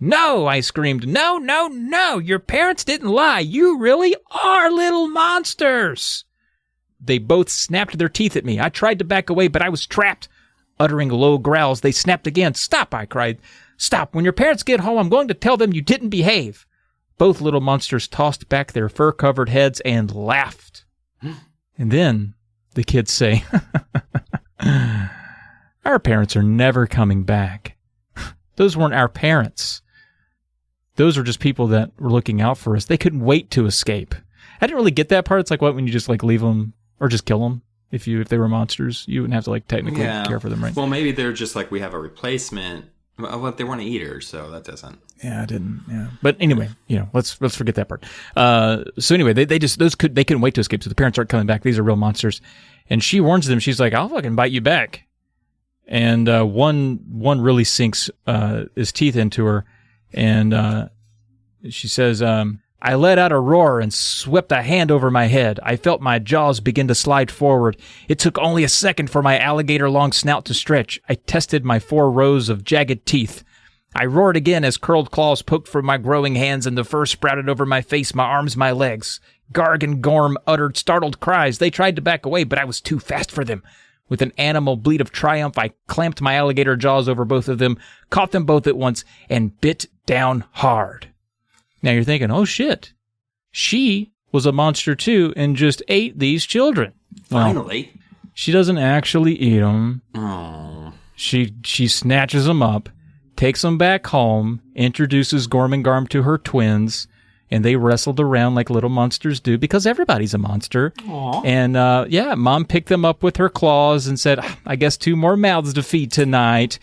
No, I screamed. No, no, no! Your parents didn't lie. You really are little monsters! They both snapped their teeth at me. I tried to back away, but I was trapped. Uttering low growls, they snapped again. Stop, I cried. Stop. When your parents get home, I'm going to tell them you didn't behave. Both little monsters tossed back their fur-covered heads and laughed. And then the kids say, our parents are never coming back. Those weren't our parents. those are just people that were looking out for us. They couldn't wait to escape. I didn't really get that part. It's like, what, when you just like leave them or just kill them? If they were monsters, you wouldn't have to like technically care for them, right? Well, maybe they're just like, we have a replacement. Well, they weren't eaters, so that doesn't. Yeah, I didn't. Yeah, but anyway, let's forget that part. So anyway, they couldn't wait to escape. So the parents aren't coming back. These are real monsters, and she warns them. She's like, "I'll fucking bite you back." And one really sinks his teeth into her, and she says, I let out a roar and swept a hand over my head. I felt my jaws begin to slide forward. It took only a second for my alligator-long snout to stretch. I tested my 4 rows of jagged teeth. I roared again as curled claws poked from my growing hands and the fur sprouted over my face, my arms, my legs. Garg and Gorm uttered startled cries. They tried to back away, but I was too fast for them. With an animal bleat of triumph, I clamped my alligator jaws over both of them, caught them both at once, and bit down hard. Now you're thinking, oh shit, she was a monster too and just ate these children. Finally. Well, she doesn't actually eat them. Oh. She snatches them up, takes them back home, introduces Gorm and Garm to her twins, and they wrestled around like little monsters do because everybody's a monster. Aww. And Mom picked them up with her claws and said, I guess 2 more mouths to feed tonight.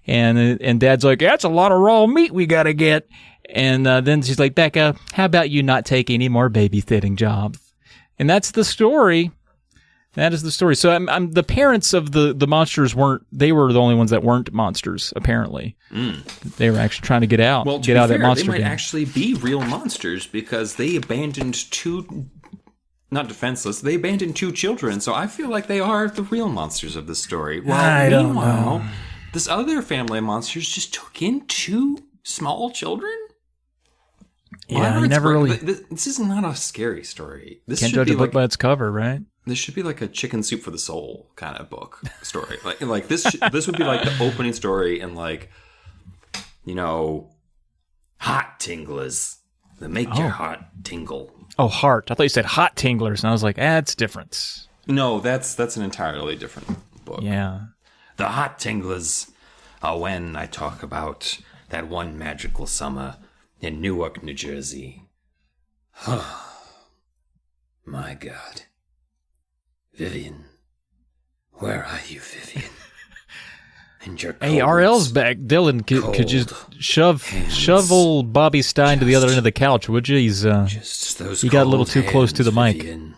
And Dad's like, that's a lot of raw meat we got to get. And then she's like, Becca, how about you not take any more babysitting jobs? And that's the story. That is the story. So I'm the parents of the monsters they were the only ones that weren't monsters, apparently. They were actually trying to get out. Well, get out of that monster they might game. actually be real monsters because they abandoned 2, not defenseless, they abandoned 2 children. So I feel like they are the real monsters of the story. Well, meanwhile, this other family of monsters just took in 2 small children? Yeah, you never really... This is not a scary story. This can't judge a book by its cover, right? This should be like a chicken soup for the soul kind of book story. like this would be like the opening story in like, hot tinglers that make your heart tingle. Oh, heart. I thought you said hot tinglers, and I was like, it's different. No, that's an entirely different book. Yeah. The hot tinglers are when I talk about that one magical summer in Newark, New Jersey. My God. Vivian. Where are you, Vivian? And your Hey, RL's back. Dylan, could you shove old Bobby Stine to the other end of the couch, would you? He's just those he got a little too close to the mic. Vivian.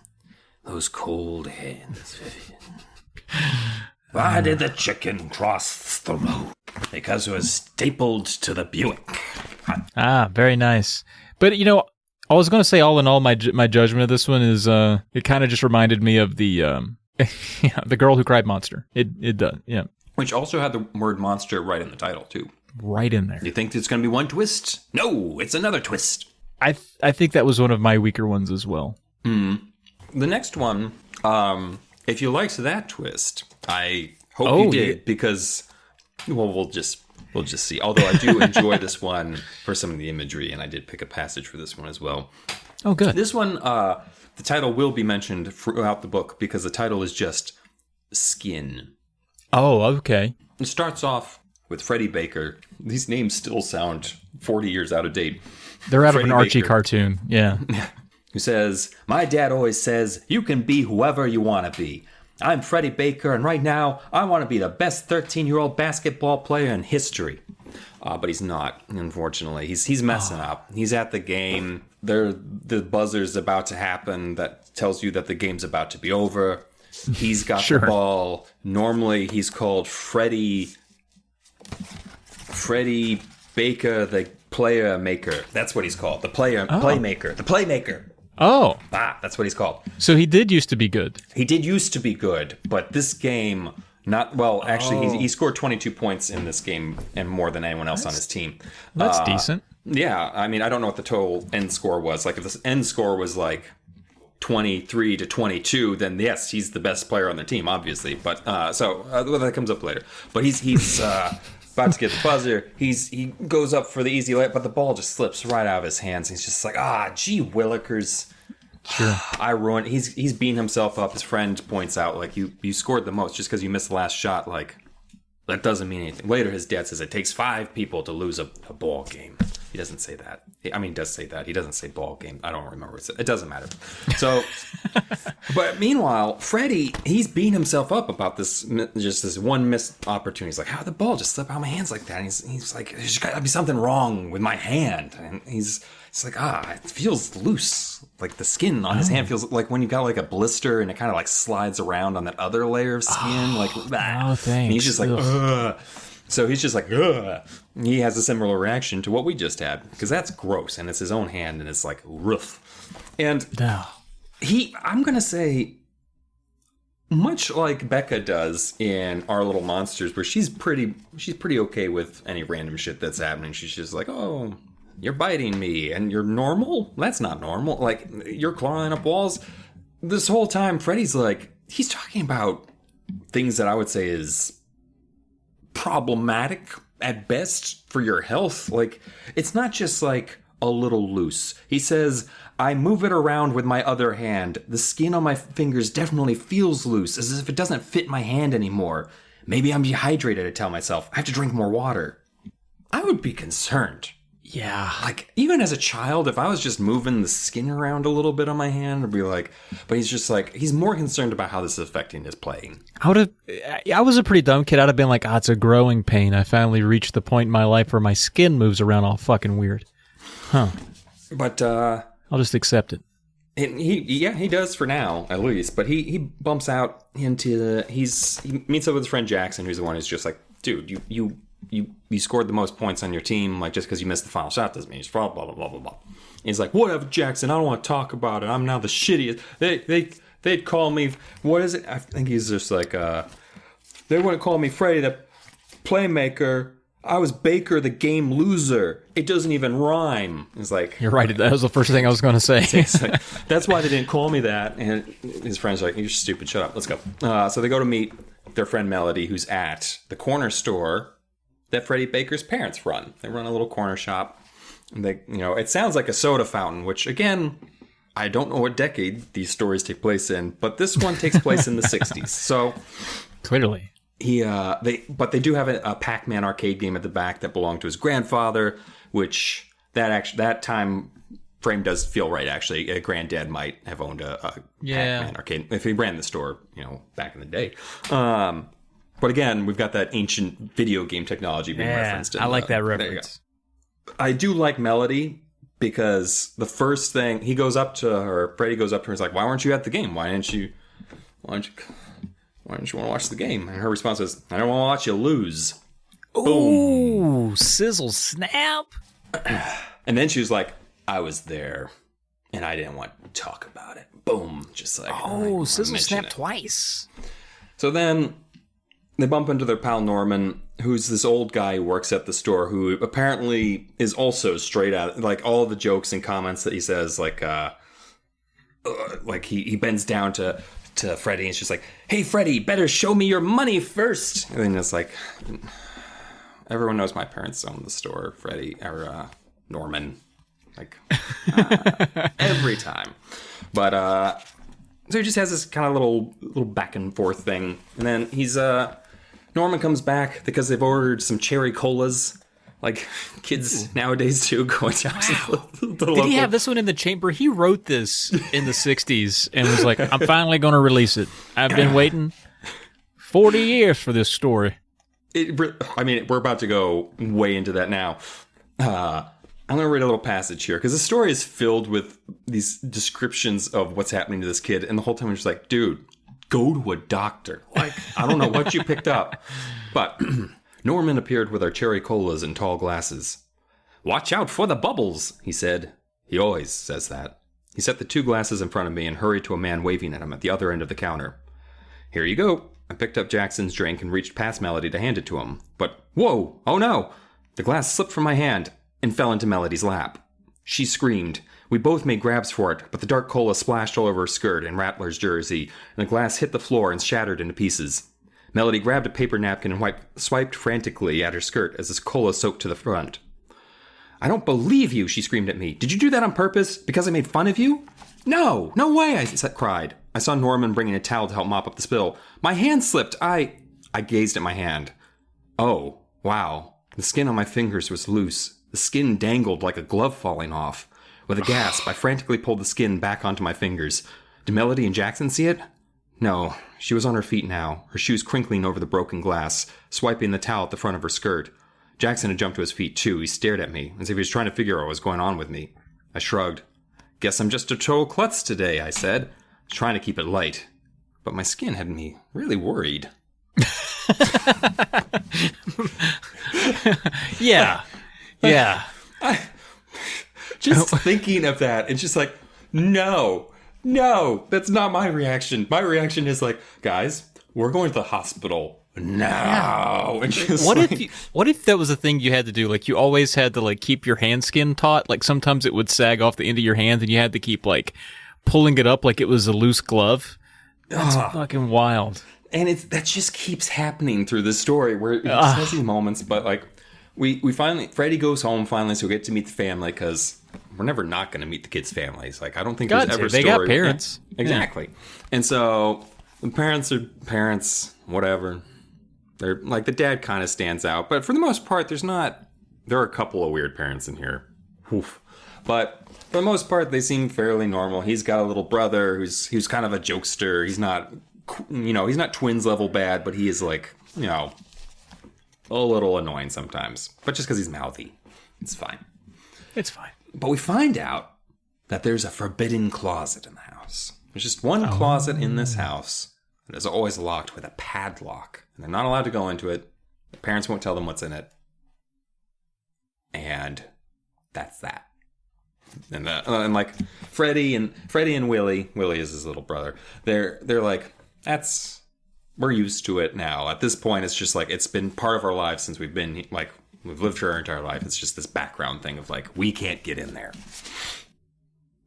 Those cold hands, Vivian. Why did the chicken cross the road? Because it was stapled to the Buick. Very nice. But, I was going to say, all in all, my judgment of this one is, it kind of just reminded me of the the Girl Who Cried Monster. It does, yeah. Which also had the word monster right in the title, too. Right in there. You think it's going to be one twist? No, it's another twist. I think that was one of my weaker ones as well. The next one, if you liked that twist, I hope you did, because, well, we'll just see. Although I do enjoy this one for some of the imagery, and I did pick a passage for this one as well. Oh, good. This one, the title will be mentioned throughout the book because the title is just Skin. Oh, okay. It starts off with Freddie Baker. These names still sound 40 years out of date. They're out of an Archie cartoon, yeah. Who says, my dad always says, you can be whoever you want to be. I'm Freddie Baker, and right now, I want to be the best 13-year-old basketball player in history. But he's not, unfortunately. He's messing up. He's at the game. The buzzer's about to happen that tells you that the game's about to be over. He's got the ball. Normally, he's called Freddie Baker, the player maker. That's what he's called. The playmaker. The playmaker. Oh. That's what he's called. So he did used to be good. He did used to be good, but this game, he scored 22 points in this game and more than anyone else on his team. That's decent. Yeah, I mean, I don't know what the total end score was. Like, if the end score was like 23 to 22, then yes, he's the best player on the team, obviously. But that comes up later. But he's about to get the buzzer. He goes up for the easy layup, but the ball just slips right out of his hands. He's just like, gee willikers. Sure. I ruined. He's beating himself up. His friend points out, like, you scored the most just because you missed the last shot. Like, that doesn't mean anything. Later, his dad says it takes 5 people to lose a ball game. He doesn't say that. I mean, he does say that. He doesn't say ball game. I don't remember. It doesn't matter. So, but meanwhile, Freddy, he's beating himself up about this one missed opportunity. He's like, how did the ball just slip out of my hands like that? And he's like, there's got to be something wrong with my hand. And he's like, it feels loose. Like the skin on his hand feels like when you got like a blister and it kind of like slides around on that other layer of skin. Thanks. And he's just like, ugh. So he's just like, ugh. He has a similar reaction to what we just had, because that's gross, and it's his own hand, and it's like, roof. And I'm going to say, much like Becca does in Our Little Monsters, where she's pretty okay with any random shit that's happening. She's just like, oh, you're biting me, and you're normal? That's not normal. Like, you're clawing up walls. This whole time, Freddy's like, he's talking about things that I would say is problematic at best for your health. Like, it's not just like a little loose. He says, I move it around with my other hand. The skin on my fingers definitely feels loose, as if it doesn't fit my hand anymore. Maybe I'm dehydrated, I tell myself. I have to drink more water. I would be concerned. Yeah. Like, even as a child, if I was just moving the skin around a little bit on my hand, I'd be like, but he's just like, he's more concerned about how this is affecting his playing. I was a pretty dumb kid. I'd have been like, it's a growing pain. I finally reached the point in my life where my skin moves around all fucking weird. Huh. But, I'll just accept it. He does for now, at least. But he bumps out into, he meets up with his friend Jackson, who's the one who's just like, dude, you scored the most points on your team, like, just because you missed the final shot doesn't mean it's blah, blah, blah, blah, blah. He's like, whatever, Jackson, I don't want to talk about it. I'm now the shittiest. They'd call me, what is it? I think he's just like, they wouldn't call me Freddy the playmaker. I was Baker the game loser. It doesn't even rhyme. It's like, you're right. That was the first thing I was going to say. Like, that's why they didn't call me that. And his friend's like, you're stupid. Shut up. Let's go. So they go to meet their friend Melody, who's at the corner store that Freddie Baker's parents run. They run a little corner shop. And they, it sounds like a soda fountain, which, again, I don't know what decade these stories take place in, but this one takes place in the 60s. So clearly, they do have a Pac-Man arcade game at the back that belonged to his grandfather, which that time frame does feel right. Actually, a granddad might have owned a Pac-Man arcade if he ran the store, back in the day. But again, we've got that ancient video game technology being referenced. I like that reference. I do like Melody because the first thing Freddie goes up to her and is like, why weren't you at the game? Why didn't you want to watch the game? And her response is, I don't want to watch you lose. Boom. Ooh, sizzle snap. And then she was like, I was there and I didn't want to talk about it. Boom. Just like, sizzle snap twice. So then they bump into their pal Norman, who's this old guy who works at the store, who apparently is also straight out, like all the jokes and comments that he says, like he bends down to Freddy and it's just like, hey Freddy, better show me your money first. And then it's like, everyone knows my parents own the store, Freddy or Norman, like every time. But so he just has this kind of little back and forth thing, and then Norman comes back because they've ordered some cherry colas, like kids nowadays do. Going down to the Did he have this one in the chamber? He wrote this in the 60s and was like, I'm finally going to release it. I've been waiting 40 years for this story. We're about to go way into that now. I'm going to read a little passage here because the story is filled with these descriptions of what's happening to this kid. And the whole time I'm just like, dude, go to a doctor. Like, I don't know what you picked up. But Norman appeared with our cherry colas in tall glasses. Watch out for the bubbles, he said. He always says that. He set the 2 glasses in front of me and hurried to a man waving at him at the other end of the counter. Here you go. I picked up Jackson's drink and reached past Melody to hand it to him. But, whoa, oh no! The glass slipped from my hand and fell into Melody's lap. She screamed. We both made grabs for it, but the dark cola splashed all over her skirt and Rattler's jersey, and the glass hit the floor and shattered into pieces. Melody grabbed a paper napkin and swiped frantically at her skirt as this cola soaked to the front. I don't believe you, she screamed at me. Did you do that on purpose? Because I made fun of you? No way, I cried. I saw Norman bringing a towel to help mop up the spill. My hand slipped. I gazed at my hand. Oh, wow. The skin on my fingers was loose. The skin dangled like a glove falling off. With a gasp, I frantically pulled the skin back onto my fingers. Did Melody and Jackson see it? No, she was on her feet now, her shoes crinkling over the broken glass, swiping the towel at the front of her skirt. Jackson had jumped to his feet too. He stared at me, as if he was trying to figure out what was going on with me. I shrugged. Guess I'm just a total klutz today, I said, trying to keep it light. But my skin had me really worried. Yeah. Yeah. Just thinking of that, it's just like, no, that's not my reaction. My reaction is like, guys, we're going to the hospital now. And just what if that was a thing you had to do? Like, you always had to like keep your hand skin taut. Like, sometimes it would sag off the end of your hand, and you had to keep like pulling it up like it was a loose glove. That's fucking wild. And that just keeps happening through the story where it has these moments, but like we finally, Freddie goes home finally, so we get to meet the family, because we're never not going to meet the kids' families. Like, I don't think there's ever a story. They got parents. Yeah, exactly. Yeah. And so the parents are parents, whatever. They're like, the dad kind of stands out, but for the most part, there are a couple of weird parents in here. Oof. But for the most part, they seem fairly normal. He's got a little brother who's kind of a jokester. He's not, he's not twins level bad, but he is like, a little annoying sometimes. But just because he's mouthy, it's fine. It's fine. But we find out that there's a forbidden closet in the house. There's just one closet in this house that is always locked with a padlock. And they're not allowed to go into it. The parents won't tell them what's in it. And that's that. And like Freddie and Willie is his little brother. They're like, we're used to it now. At this point, it's just like, it's been part of our lives since we've lived here our entire life. It's just this background thing of like, we can't get in there.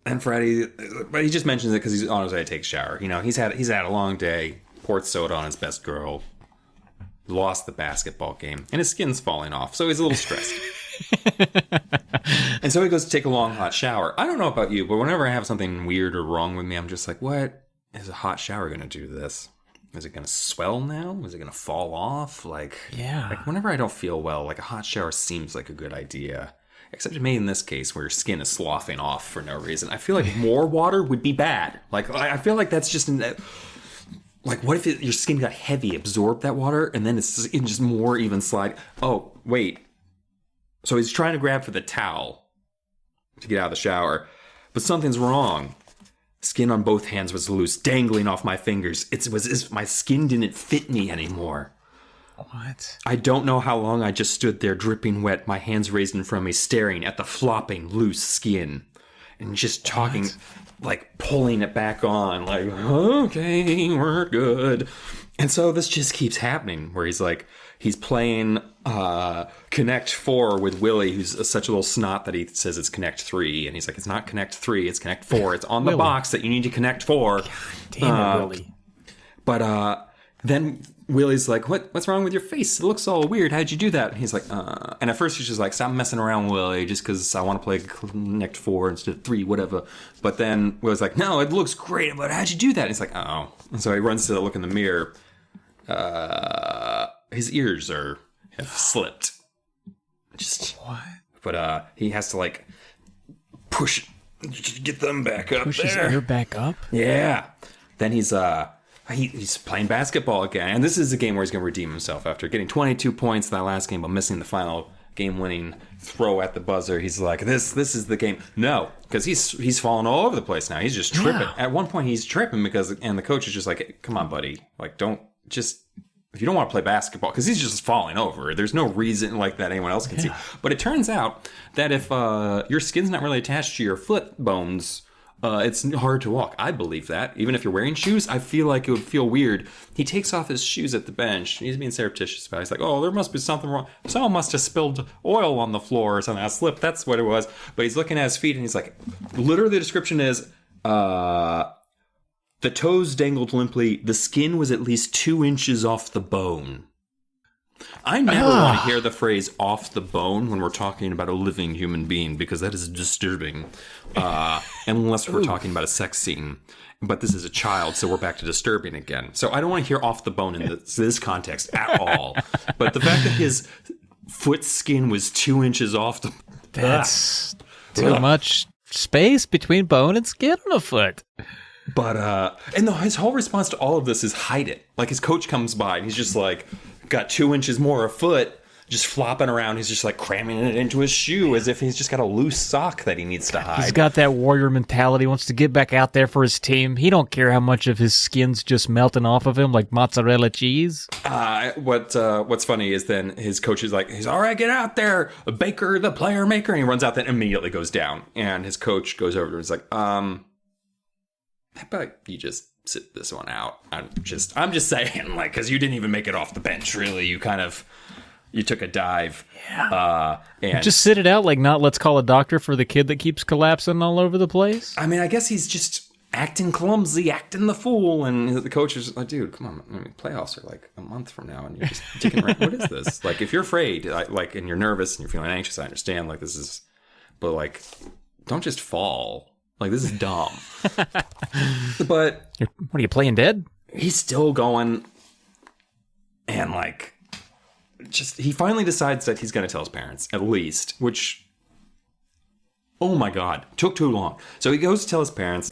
And Freddie, but he just mentions it because he's on his way to take a shower. He's had a long day, poured soda on his best girl, lost the basketball game, and his skin's falling off, so he's a little stressed. And so he goes to take a long hot shower. I don't know about you, but whenever I have something weird or wrong with me, I'm just like, what is a hot shower going to do to this? Is it going to swell now? Is it going to fall off? Like whenever I don't feel well, like a hot shower seems like a good idea. Except maybe in this case where your skin is sloughing off for no reason. I feel like more water would be bad. Like, I feel like that's just like, what if your skin got heavy, absorbed that water, and then it's just more even slide? Oh, wait. So he's trying to grab for the towel to get out of the shower, but something's wrong. Skin on both hands was loose, dangling off my fingers. It was as if my skin didn't fit me anymore. What? I don't know how long I just stood there, dripping wet, my hands raised in front of me, staring at the flopping, loose skin. And just talking, like pulling it back on, like, okay, we're good. And so this just keeps happening, where he's playing Connect 4 with Willie, who's such a little snot that he says it's Connect 3. And he's like, it's not Connect 3, it's Connect 4. It's on the box that you need to Connect 4. God damn it, Willie. But then Willie's like, what's wrong with your face? It looks all weird. How'd you do that? And he's like, And at first he's just like, stop messing around, Willie, just because I want to play Connect 4 instead of 3, whatever. But then Willie's like, no, it looks great, but how'd you do that? And he's like, oh. And so he runs to look in the mirror. His ears have slipped. Just what? But he has to like get them back up. Push his ear back up? Yeah. Then he's playing basketball again, and this is a game where he's going to redeem himself after getting 22 points that last game, but missing the final game-winning throw at the buzzer. He's like, "This is the game." No, because he's falling all over the place now. He's just tripping. Yeah. At one point, he's tripping and the coach is just like, "Come on, buddy. Like, if you don't want to play basketball," because he's just falling over. There's no reason like that anyone else can see. But it turns out that if your skin's not really attached to your foot bones, it's hard to walk. I believe that. Even if you're wearing shoes, I feel like it would feel weird. He takes off his shoes at the bench. He's being surreptitious about it. He's like, oh, there must be something wrong. Someone must have spilled oil on the floor or something. I slipped. That's what it was. But he's looking at his feet and he's like, literally the description is, the toes dangled limply. The skin was at least 2 inches off the bone. I never want to hear the phrase off the bone when we're talking about a living human being, because that is disturbing. Unless we're talking about a sex scene. But this is a child, so we're back to disturbing again. So I don't want to hear off the bone in this context at all. But the fact that his foot skin was 2 inches off That's too much space between bone and skin on a foot. But, his whole response to all of this is hide it. Like, his coach comes by and he's just like, got 2 inches more a foot, just flopping around. He's just like cramming it into his shoe as if he's just got a loose sock that he needs to hide. He's got that warrior mentality, wants to get back out there for his team. He don't care how much of his skin's just melting off of him like mozzarella cheese. What's funny is then his coach is like, he's all right, get out there, Baker, the player maker. And he runs out there and immediately goes down. And his coach goes over to him and is like, how about you just sit this one out? I'm just saying, like, because you didn't even make it off the bench, really. You took a dive. Yeah. And just sit it out, like not let's call a doctor for the kid that keeps collapsing all over the place. I mean, I guess he's just acting clumsy, acting the fool. And the coach is like, dude, come on. I mean, playoffs are like a month from now. And you're just ticking around. What is this? Like, if you're afraid, and you're nervous and you're feeling anxious, I understand. Like, this is, but like, don't just fall. Like, this is dumb. But what are you playing dead? He's still going. And like, he finally decides that he's going to tell his parents, at least, which, oh my God, took too long. So he goes to tell his parents,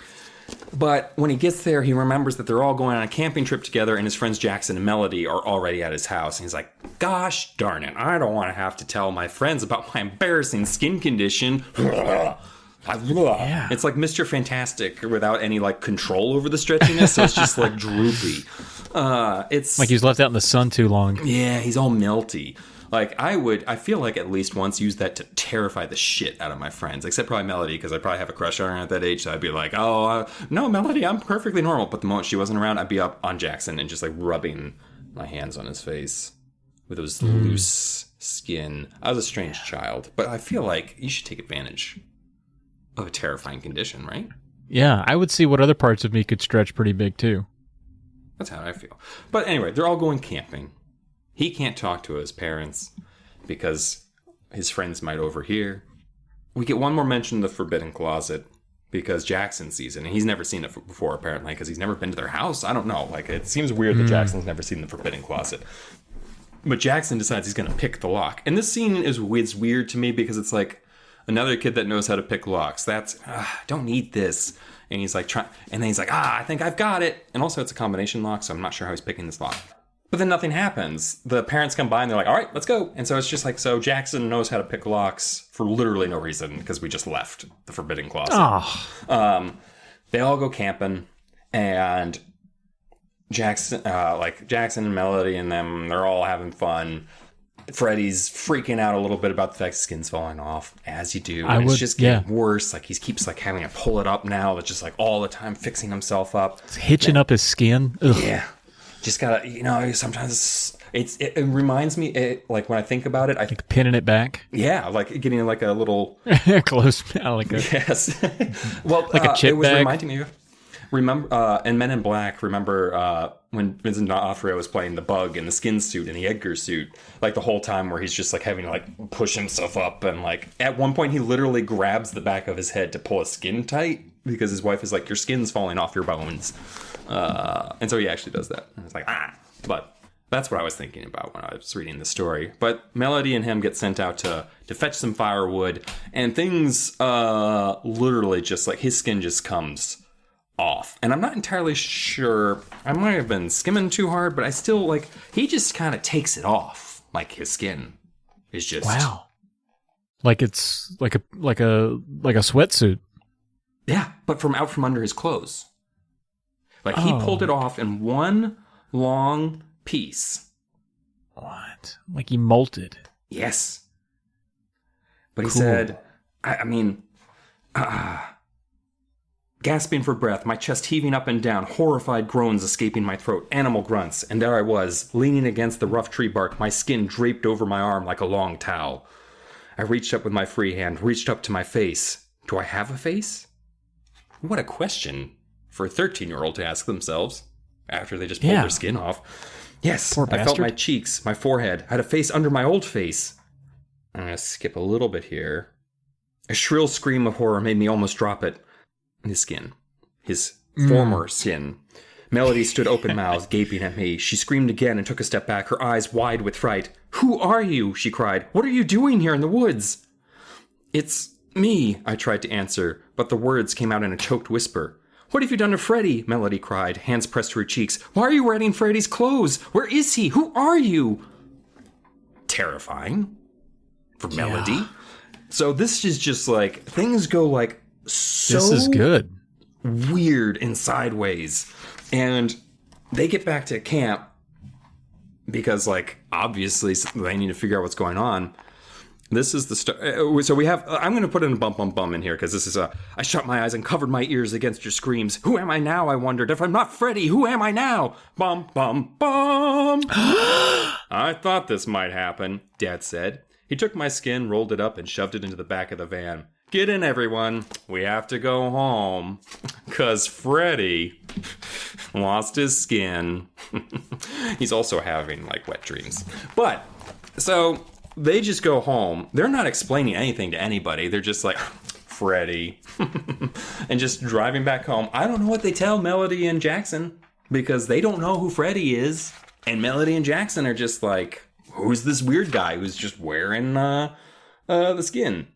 but when he gets there, he remembers that they're all going on a camping trip together, and his friends Jackson and Melody are already at his house. And he's like, gosh darn it, I don't want to have to tell my friends about my embarrassing skin condition. Yeah. It's like Mr. Fantastic without any like control over the stretchiness, so it's just like droopy. It's like he's left out in the sun too long. Yeah, he's all melty. Like I feel like at least once use that to terrify the shit out of my friends, except probably Melody, because I probably have a crush on her at that age. So I'd be like, oh, no, Melody, I'm perfectly normal. But the moment she wasn't around, I'd be up on Jackson and just like rubbing my hands on his face with those loose skin. I was a strange child, but I feel like you should take advantage of a terrifying condition, right? Yeah, I would see what other parts of me could stretch pretty big too. That's how I feel. But anyway, they're all going camping. He can't talk to his parents because his friends might overhear. We get one more mention of the forbidden closet because Jackson sees it, and he's never seen it before, apparently, because he's never been to their house. I don't know. Like, it seems weird that Jackson's never seen the forbidden closet. But Jackson decides he's going to pick the lock. And this scene is weird to me because it's like, another kid that knows how to pick locks. That's, don't need this. And he's like, and then he's like, I think I've got it. And also it's a combination lock, so I'm not sure how he's picking this lock. But then nothing happens. The parents come by and they're like, all right, let's go. And so it's just like, so Jackson knows how to pick locks for literally no reason because we just left the forbidden closet. Oh. They all go camping, and Jackson and Melody and them, they're all having fun. Freddie's freaking out a little bit about the fact his skin's falling off, as you do. And it's just getting worse. Like, he keeps like having to pull it up now. It's just like all the time fixing himself up. It's hitching up his skin. Ugh. Yeah. Just gotta, sometimes it reminds me, like when I think about it, I think pinning it back. Yeah, like getting like a little close, like a yes. Well, like a chip it was bag. Reminding me of. Remember, in Men in Black, when Vincent D'Onofrio was playing the Bug in the skin suit and the Edgar suit, like the whole time where he's just like having to like push himself up, and like at one point he literally grabs the back of his head to pull his skin tight because his wife is like, your skin's falling off your bones. And so he actually does that. And it's like, but that's what I was thinking about when I was reading the story. But Melody and him get sent out to fetch some firewood, and things literally just like his skin just comes off. And I'm not entirely sure, I might have been skimming too hard, but I still like, he just kind of takes it off. Like his skin is just like it's like a sweatsuit. Yeah, but from under his clothes. Like he pulled it off in one long piece. What? Like he molted. Yes. But he said, gasping for breath, my chest heaving up and down, horrified groans escaping my throat, animal grunts, and there I was, leaning against the rough tree bark, my skin draped over my arm like a long towel. I reached up with my free hand, reached up to my face. Do I have a face? What a question for a 13-year-old to ask themselves after they just pulled their skin off. Yes, poor I bastard. felt my cheeks, my forehead. I had a face under my old face. I'm going to skip a little bit here. A shrill scream of horror made me almost drop it. His skin. His former skin. Melody stood open-mouthed, gaping at me. She screamed again and took a step back, her eyes wide with fright. Who are you? She cried. What are you doing here in the woods? It's me, I tried to answer, but the words came out in a choked whisper. What have you done to Freddy? Melody cried, hands pressed to her cheeks. Why are you wearing Freddy's clothes? Where is he? Who are you? Terrifying for Melody. So this is just like, things go like so This is good. weird and sideways. And they get back to camp because, like, obviously they need to figure out what's going on. This is the start. So we have, I'm going to put in a bum in here because this is I shut my eyes and covered my ears against your screams. Who am I now? I wondered. If I'm not Freddy, who am I now? Bum. I thought this might happen, Dad said. He took my skin, rolled it up, and shoved it into the back of the van. Get in, everyone. We have to go home. 'Cause Freddy lost his skin. He's also having, like, wet dreams. But, so they just go home. They're not explaining anything to anybody. They're just like, Freddy. And just driving back home. I don't know what they tell Melody and Jackson because they don't know who Freddy is. And Melody and Jackson are just like, who's this weird guy who's just wearing the skin?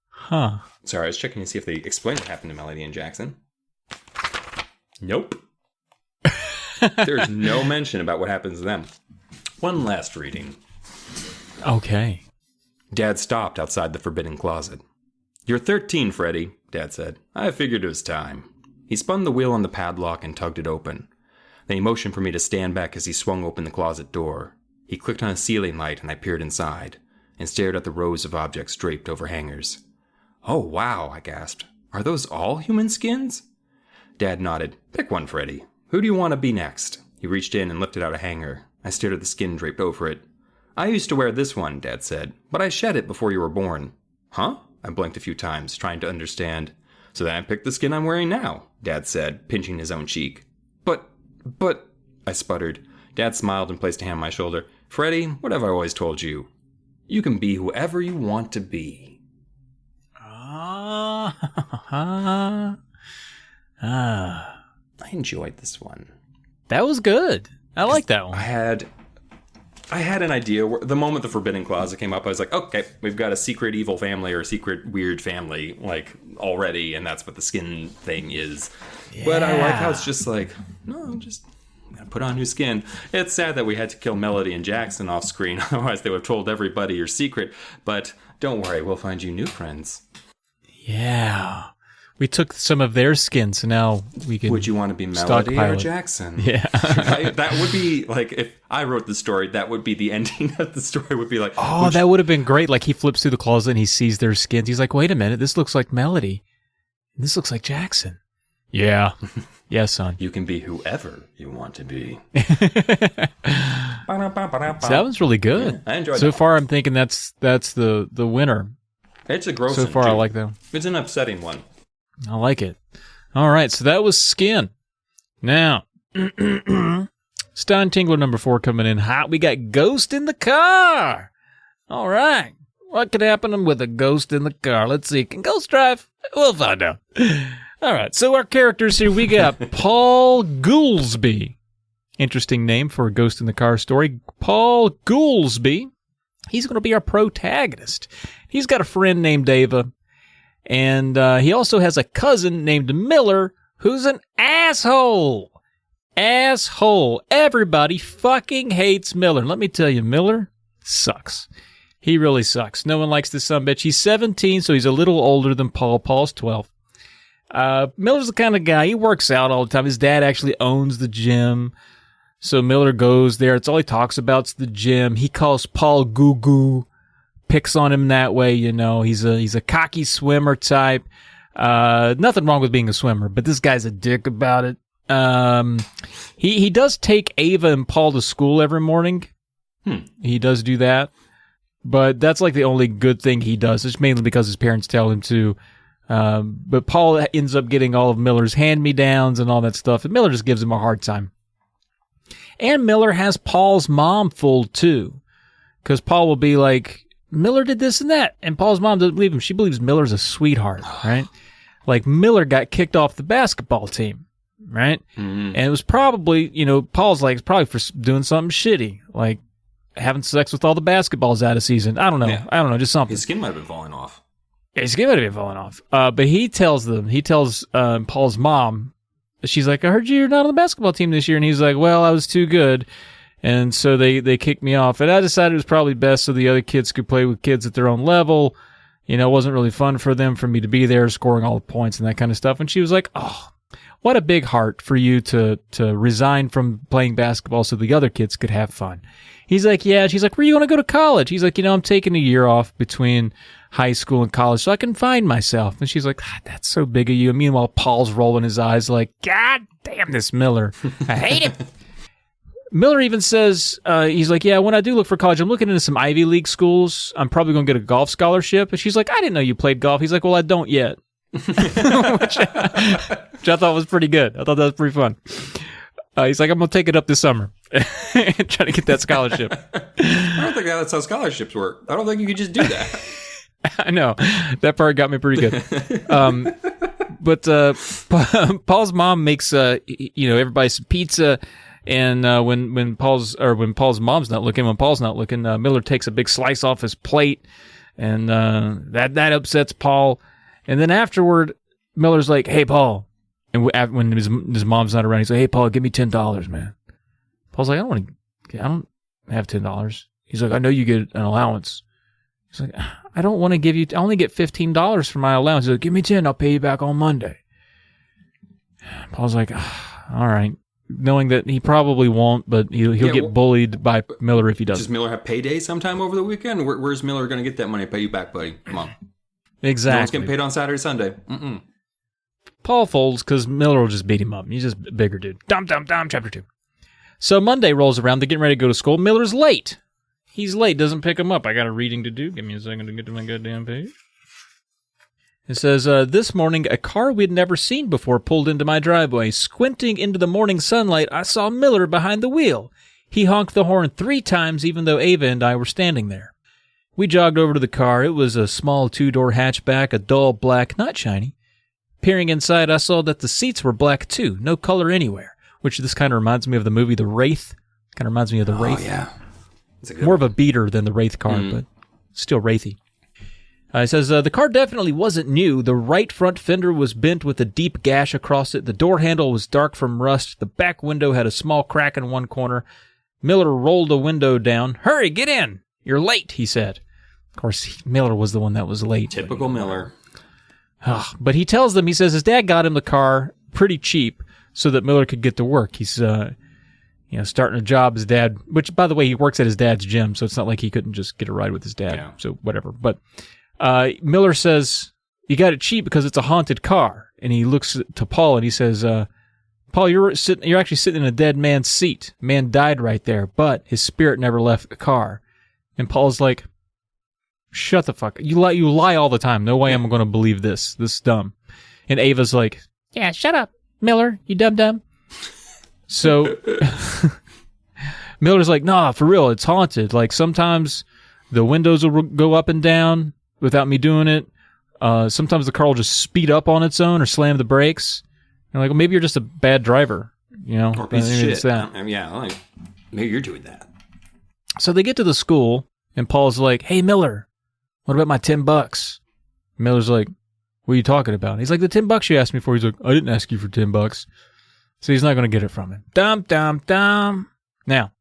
Huh. Sorry, I was checking to see if they explained what happened to Melody and Jackson. Nope. There's no mention about what happens to them. One last reading. Okay. Dad stopped outside the forbidden closet. You're 13, Freddy, Dad said. I figured it was time. He spun the wheel on the padlock and tugged it open. Then he motioned for me to stand back as he swung open the closet door. He clicked on a ceiling light and I peered inside and stared at the rows of objects draped over hangers. Oh, wow, I gasped. Are those all human skins? Dad nodded. Pick one, Freddy. Who do you want to be next? He reached in and lifted out a hanger. I stared at the skin draped over it. I used to wear this one, Dad said, but I shed it before you were born. Huh? I blinked a few times, trying to understand. So then I picked the skin I'm wearing now, Dad said, pinching his own cheek. But, I sputtered. Dad smiled and placed a hand on my shoulder. Freddy, what have I always told you? You can be whoever you want to be. I enjoyed this one. That was good. I like that one. I had an idea. The moment the Forbidden Closet came up, I was like, okay, we've got a secret evil family or a secret weird family, like, already, and that's what the skin thing is. Yeah. But I like how it's just like, no, I'm just gonna put on new skin. It's sad that we had to kill Melody and Jackson off screen, otherwise they would have told everybody your secret. But don't worry, we'll find you new friends. Yeah. We took some of their skin, so now we can. Would you want to be Melody or Jackson? Yeah. That would be like, if I wrote the story, that would be the ending of the story. Would be like, oh, that would have been great. Like he flips through the closet and he sees their skins. He's like, wait a minute, this looks like Melody. This looks like Jackson. Yeah. Yeah, son. You can be whoever you want to be. So that was really good. Yeah, I enjoyed it. So far, I'm thinking that's the winner. It's a gross one. So far, too. I like that one. It's an upsetting one. I like it. All right, so that was Skin. Now, Stinetingler number 4 coming in hot. We got Ghost in the Car. All right. What could happen with a ghost in the car? Let's see. Can ghosts drive? We'll find out. All right, so our characters here, we got Paul Goolsby. Interesting name for a Ghost in the Car story. Paul Goolsby. He's going to be our protagonist. He's got a friend named Ava. And he also has a cousin named Miller, who's an asshole. Asshole. Everybody fucking hates Miller. Let me tell you, Miller sucks. He really sucks. No one likes this sumbitch. He's 17, so he's a little older than Paul. Paul's 12. Miller's the kind of guy, he works out all the time. His dad actually owns the gym. So Miller goes there. It's all he talks about is the gym. He calls Paul Goo Goo. Picks on him that way, you know. He's a cocky swimmer type. Nothing wrong with being a swimmer, but this guy's a dick about it. He does take Ava and Paul to school every morning. He does do that. But that's like the only good thing he does. It's mainly because his parents tell him to. But Paul ends up getting all of Miller's hand-me-downs and all that stuff. And Miller just gives him a hard time. And Miller has Paul's mom fooled too. Because Paul will be like, Miller did this and that. And Paul's mom doesn't believe him. She believes Miller's a sweetheart, right? Like Miller got kicked off the basketball team, right? Mm-hmm. And it was probably, Paul's like, it's probably for doing something shitty. Like having sex with all the basketballs out of season. I don't know. Yeah. I don't know. Just something. His skin might have been falling off. His skin might have been falling off. But he tells Paul's mom, she's like, I heard you're not on the basketball team this year. And he's like, well, I was too good. And so they kicked me off. And I decided it was probably best so the other kids could play with kids at their own level. It wasn't really fun for me to be there scoring all the points and that kind of stuff. And she was like, oh, what a big heart for you to resign from playing basketball so the other kids could have fun. He's like, yeah. She's like, where are you going to go to college? He's like, I'm taking a year off between high school and college so I can find myself. And she's like, that's so big of you. And meanwhile, Paul's rolling his eyes like, God damn this Miller. I hate him. Miller even says, he's like, yeah, when I do look for college, I'm looking into some Ivy League schools. I'm probably going to get a golf scholarship. And she's like, I didn't know you played golf. He's like, well, I don't yet. which I thought was pretty good. I thought that was pretty fun. He's like, I'm going to take it up this summer and try to get that scholarship. I don't think that's how scholarships work. I don't think you could just do that. I know. That part got me pretty good. But Paul's mom makes, everybody some pizza. And when Paul's mom's not looking, Miller takes a big slice off his plate, and that upsets Paul. And then afterward, Miller's like, "Hey, Paul," and when his mom's not around, he's like, "Hey, Paul, give me $10, man." Paul's like, I don't have $10. He's like, I know you get an allowance. He's like, I don't want to give you. I only get $15 for my allowance. He's like, give me 10. I'll pay you back on Monday. Paul's like, all right. Knowing that he probably won't, but he'll get bullied by Miller if he doesn't. Does Miller have payday sometime over the weekend? Where's Miller going to get that money to pay you back, buddy? Come on. Exactly. No one's getting paid on Saturday, Sunday. Mm-mm. Paul folds because Miller will just beat him up. He's just a bigger dude. Dum, chapter 2. So Monday rolls around. They're getting ready to go to school. Miller's late. He's late. Doesn't pick him up. I got a reading to do. Give me a second to get to my goddamn page. It says, this morning, a car we'd never seen before pulled into my driveway. Squinting into the morning sunlight, I saw Miller behind the wheel. He honked the horn 3 times, even though Ava and I were standing there. We jogged over to the car. It was a small 2-door hatchback, a dull black, not shiny. Peering inside, I saw that the seats were black, too. No color anywhere, which this kind of reminds me of the movie The Wraith. Kind of reminds me of The Wraith. Oh, yeah. More of a beater than the Wraith car, but still wraithy. It says, the car definitely wasn't new. The right front fender was bent with a deep gash across it. The door handle was dark from rust. The back window had a small crack in one corner. Miller rolled the window down. Hurry, get in. You're late, he said. Of course, Miller was the one that was late. Typical Miller. But he tells them, he says his dad got him the car pretty cheap so that Miller could get to work. He's starting a job. His dad, which, by the way, he works at his dad's gym, so it's not like he couldn't just get a ride with his dad. Yeah. So whatever. But Miller says, you got it cheap because it's a haunted car. And he looks to Paul and he says, Paul, you're actually sitting in a dead man's seat. Man died right there, but his spirit never left the car. And Paul's like, shut the fuck up. You lie all the time. No way I'm going to believe this. This is dumb. And Ava's like, yeah, shut up, Miller, you dumb. So Miller's like, nah, for real, it's haunted. Like sometimes the windows will go up and down without me doing it. Sometimes the car will just speed up on its own or slam the brakes. And like, well, maybe you're just a bad driver, Or a piece of shit. Yeah, maybe you're doing that. So they get to the school, and Paul's like, hey, Miller, what about my $10? Miller's like, what are you talking about? He's like, the $10 you asked me for. He's like, I didn't ask you for $10. So he's not going to get it from him. Dum. Now,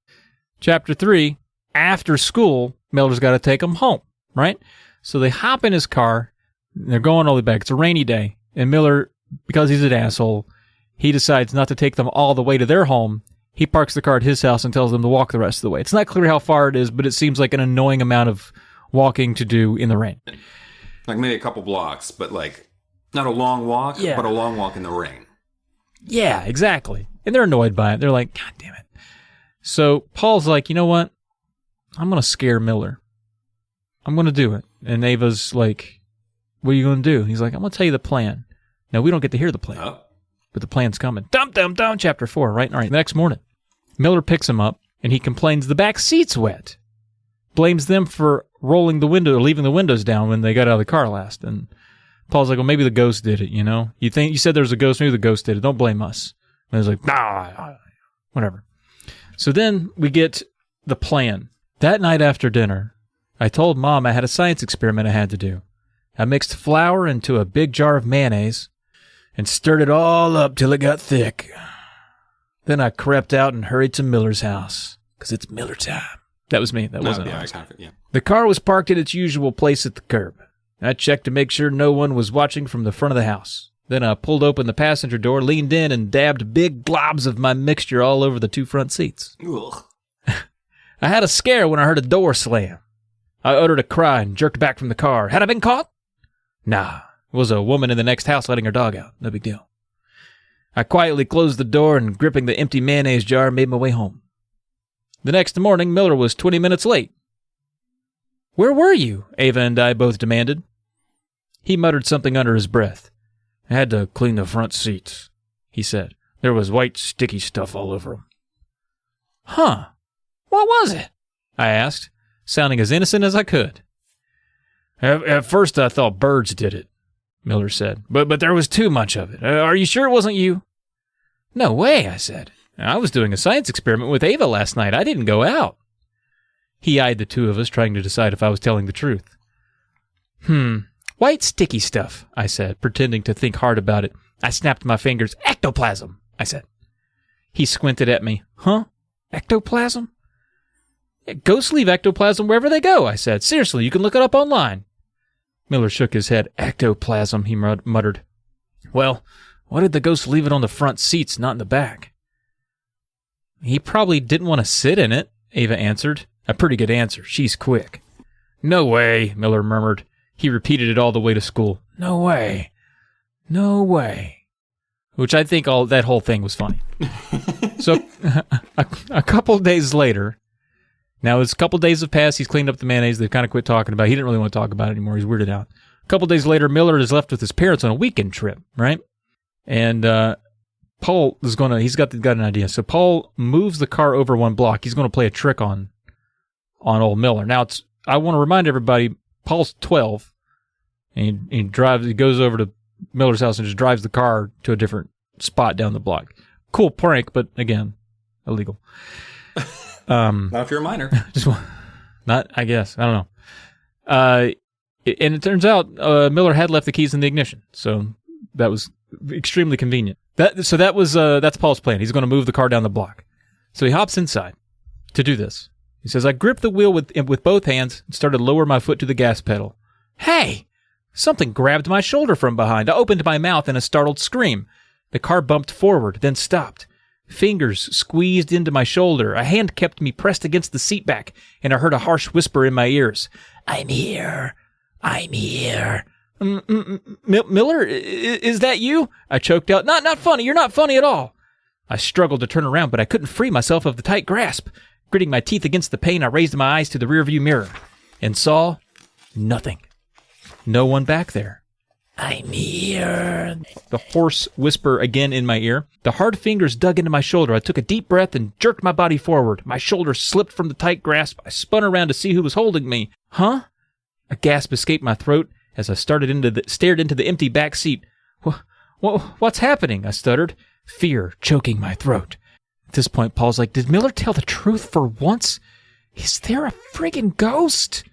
chapter 3, after school, Miller's got to take him home, right? So they hop in his car, and they're going all the way back. It's a rainy day, and Miller, because he's an asshole, he decides not to take them all the way to their home. He parks the car at his house and tells them to walk the rest of the way. It's not clear how far it is, but it seems like an annoying amount of walking to do in the rain. Like maybe a couple blocks, but like not a long walk, but a long walk in the rain. Yeah, exactly. And they're annoyed by it. They're like, God damn it. So Paul's like, you know what? I'm going to scare Miller. I'm going to do it. And Ava's like, what are you going to do? He's like, I'm going to tell you the plan. Now, we don't get to hear the plan, but the plan's coming. Dum, chapter 4, right? All right, the next morning, Miller picks him up, and he complains the back seat's wet. Blames them for rolling the window or leaving the windows down when they got out of the car last. And Paul's like, well, maybe the ghost did it, You said there was a ghost, maybe the ghost did it. Don't blame us. And he's like, nah, whatever. So then we get the plan. That night after dinner, I told Mom I had a science experiment I had to do. I mixed flour into a big jar of mayonnaise and stirred it all up till it got thick. Then I crept out and hurried to Miller's house, 'cause it's Miller time. That was me. That wasn't yeah, us. yeah. The car was parked at its usual place at the curb. I checked to make sure no one was watching from the front of the house. Then I pulled open the passenger door, leaned in, and dabbed big globs of my mixture all over the 2 front seats. Ugh. I had a scare when I heard a door slam. I uttered a cry and jerked back from the car. Had I been caught? Nah, it was a woman in the next house letting her dog out. No big deal. I quietly closed the door and, gripping the empty mayonnaise jar, made my way home. The next morning, Miller was 20 minutes late. Where were you? Ava and I both demanded. He muttered something under his breath. I had to clean the front seats, he said. There was white, sticky stuff all over them. Huh. What was it? I asked, sounding as innocent as I could. At first I thought birds did it, Miller said, but there was too much of it. Are you sure it wasn't you? No way, I said. I was doing a science experiment with Ava last night. I didn't go out. He eyed the 2 of us, trying to decide if I was telling the truth. White sticky stuff, I said, pretending to think hard about it. I snapped my fingers. Ectoplasm, I said. He squinted at me. Huh? Ectoplasm? Ghosts leave ectoplasm wherever they go, I said. Seriously, you can look it up online. Miller shook his head. Ectoplasm, he muttered. Well, why did the ghost leave it on the front seats, not in the back? He probably didn't want to sit in it, Ava answered. A pretty good answer. She's quick. No way, Miller murmured. He repeated it all the way to school. No way. No way. Which I think that whole thing was funny. So, a couple days later, now it's a couple days have passed, he's cleaned up the mayonnaise, they've kind of quit talking about it. He didn't really want to talk about it anymore, he's weirded out. A couple days later, Miller is left with his parents on a weekend trip, right? And Paul is he's got an idea. So Paul moves the car over 1 block. He's going to play a trick on old Miller. Now, I want to remind everybody, Paul's 12, and he goes over to Miller's house and just drives the car to a different spot down the block. Cool prank, but again, illegal. Not if you're a minor. Not, I guess. I don't know. And it turns out Miller had left the keys in the ignition, so that was extremely convenient. That's Paul's plan. He's going to move the car down the block. So he hops inside to do this. He says, I gripped the wheel with both hands and started to lower my foot to the gas pedal. Hey! Something grabbed my shoulder from behind. I opened my mouth in a startled scream. The car bumped forward, then stopped. Fingers squeezed into my shoulder. A hand kept me pressed against the seat back, and I heard a harsh whisper in my ears. I'm here. I'm here. Miller, is that you? I choked out. Not funny. You're not funny at all. I struggled to turn around, but I couldn't free myself of the tight grasp. Gritting my teeth against the pain, I raised my eyes to the rearview mirror and saw nothing. No one back there. I'm here. The hoarse whisper again in my ear. The hard fingers dug into my shoulder. I took a deep breath and jerked my body forward. My shoulder slipped from the tight grasp. I spun around to see who was holding me. Huh? A gasp escaped my throat as I stared into the empty back seat. What's happening? I stuttered, fear choking my throat. At this point, Paul's like, did Miller tell the truth for once? Is there a friggin' ghost?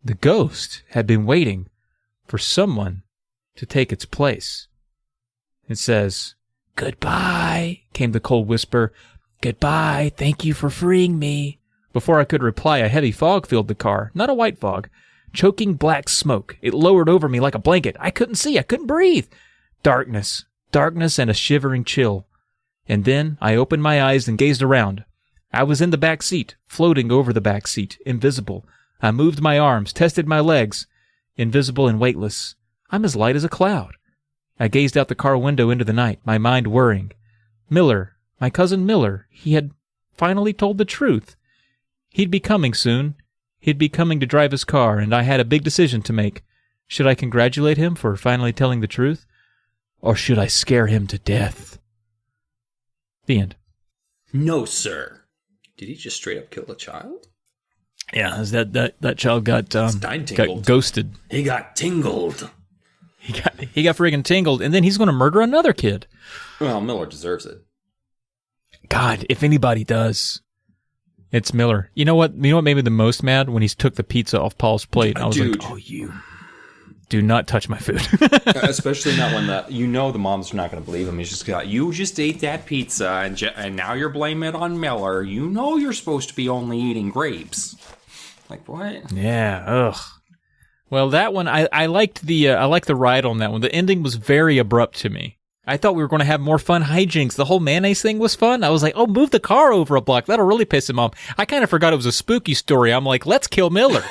The ghost had been waiting for someone to take its place. It says, goodbye, came the cold whisper. Goodbye, thank you for freeing me. Before I could reply, a heavy fog filled the car, not a white fog. Choking black smoke. It lowered over me like a blanket. I couldn't see. I couldn't breathe. Darkness and a shivering chill. And then I opened my eyes and gazed around. I was in the back seat, floating over the back seat, invisible. I moved my arms, tested my legs, invisible and weightless. I'm as light as a cloud. I gazed out the car window into the night, my mind whirring. Miller, my cousin Miller, he had finally told the truth. He'd be coming soon. He'd be coming to drive his car, and I had a big decision to make. Should I congratulate him for finally telling the truth? Or should I scare him to death? The end. No, sir. Did he just straight up kill a child? Yeah, that child got ghosted. He got tingled. He got friggin' tingled, and then he's going to murder another kid. Well, Miller deserves it. God, if anybody does, it's Miller. You know what made me the most mad? When he took the pizza off Paul's plate. I was like, oh, you do not touch my food. Especially not when the mom's not going to believe him. He's just got, you just ate that pizza and now you're blaming it on Miller. You know you're supposed to be only eating grapes. Like, what? Yeah, ugh. Well, that one, I liked the ride on that one. The ending was very abrupt to me. I thought we were going to have more fun hijinks. The whole mayonnaise thing was fun. I was like, oh, move the car over a block. That'll really piss him off. I kind of forgot it was a spooky story. I'm like, let's kill Miller.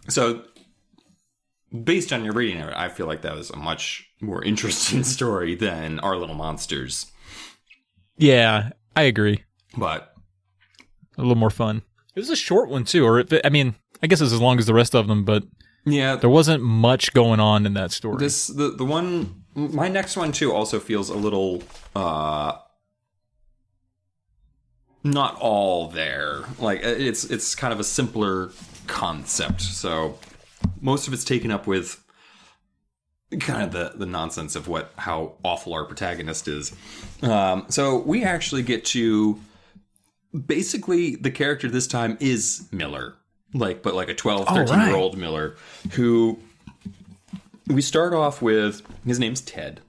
So, based on your reading of it, I feel like that was a much more interesting story than Our Little Monsters. Yeah, I agree. But a little more fun. It was a short one, too. I guess it's as long as the rest of them, but yeah, there wasn't much going on in that story. The one, my next one, too, also feels a little... not all there. Like, it's kind of a simpler concept. So most of it's taken up with kind of the nonsense of how awful our protagonist is. So we actually get to basically the character this time is Miller, but like a 12, 13-year-old Miller, who we start off with. His name's Ted.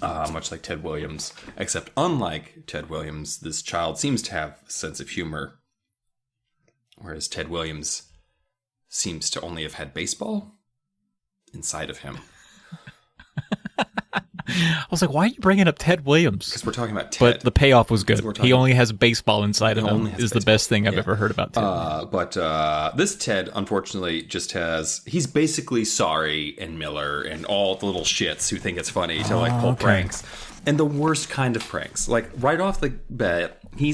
Much like Ted Williams, except unlike Ted Williams, this child seems to have a sense of humor, whereas Ted Williams seems to only have had baseball inside of him. I was like, why are you bringing up Ted Williams? Because we're talking about Ted. But the payoff was good. He only has baseball inside of him is the best thing I've ever heard about Ted. But this Ted, unfortunately, just he's basically Sorry and Miller and all the little shits who think it's funny to pull pranks. And the worst kind of pranks. Like, right off the bat, he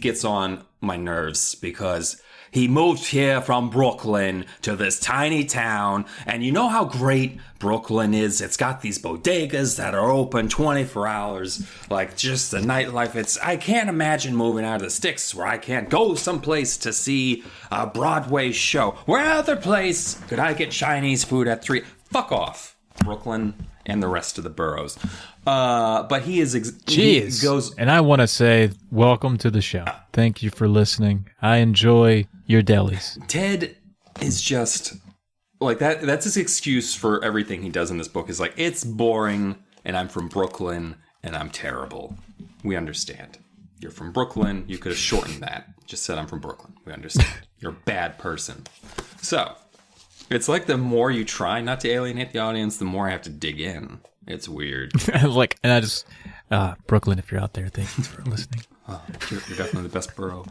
gets on my nerves because he moved here from Brooklyn to this tiny town, and you know how great Brooklyn is. It's got these bodegas that are open 24 hours, like just the nightlife. I can't imagine moving out of the sticks where I can't go someplace to see a Broadway show. Where other place could I get Chinese food at 3? Fuck off, Brooklyn and the rest of the boroughs. But he is... Jeez. He goes... And I want to say, welcome to the show. Thank you for listening. I enjoy your delis. Ted is just... Like, that's his excuse for everything he does in this book. Is like, it's boring, and I'm from Brooklyn, and I'm terrible. We understand. You're from Brooklyn. You could have shortened that. Just said I'm from Brooklyn. We understand. You're a bad person. So... It's like the more you try not to alienate the audience, the more I have to dig in. It's weird. Brooklyn, if you're out there, thank you for listening. You're definitely the best borough.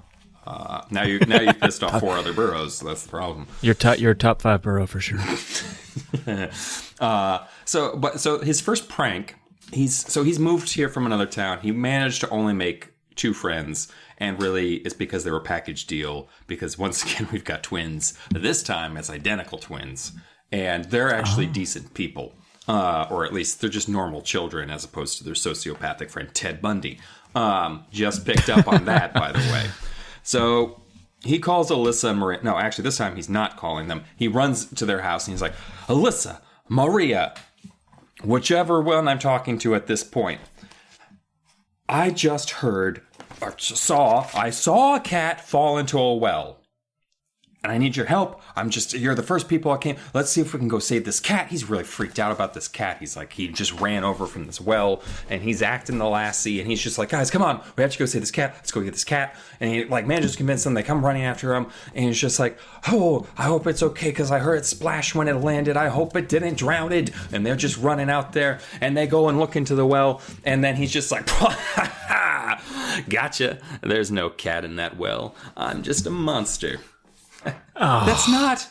Now you've pissed off 4 other boroughs, so that's the problem. You're a top 5 borough for sure. So his first prank, he's moved here from another town. He managed to only make 2 friends. And really, it's because they were a package deal. Because once again, we've got twins. This time, it's identical twins. And they're actually decent people. Or at least they're just normal children as opposed to their sociopathic friend Ted Bundy. Just picked up on that, by the way. So he calls Alyssa and Maria. No, actually, this time he's not calling them. He runs to their house and he's like, Alyssa, Maria, whichever one I'm talking to at this point. I just heard... I saw a cat fall into a well. And I need your help. You're the first people I came. Let's see if we can go save this cat. He's really freaked out about this cat. He's like, he just ran over from this well and he's acting the lassie. And he's just like, guys, come on. We have to go save this cat. Let's go get this cat. And he manages to convince them. They come running after him. And he's just like, oh, I hope it's okay because I heard it splash when it landed. I hope it didn't drown it. And they're just running out there and they go and look into the well. And then he's just like, gotcha. There's no cat in that well. I'm just a monster. That's not...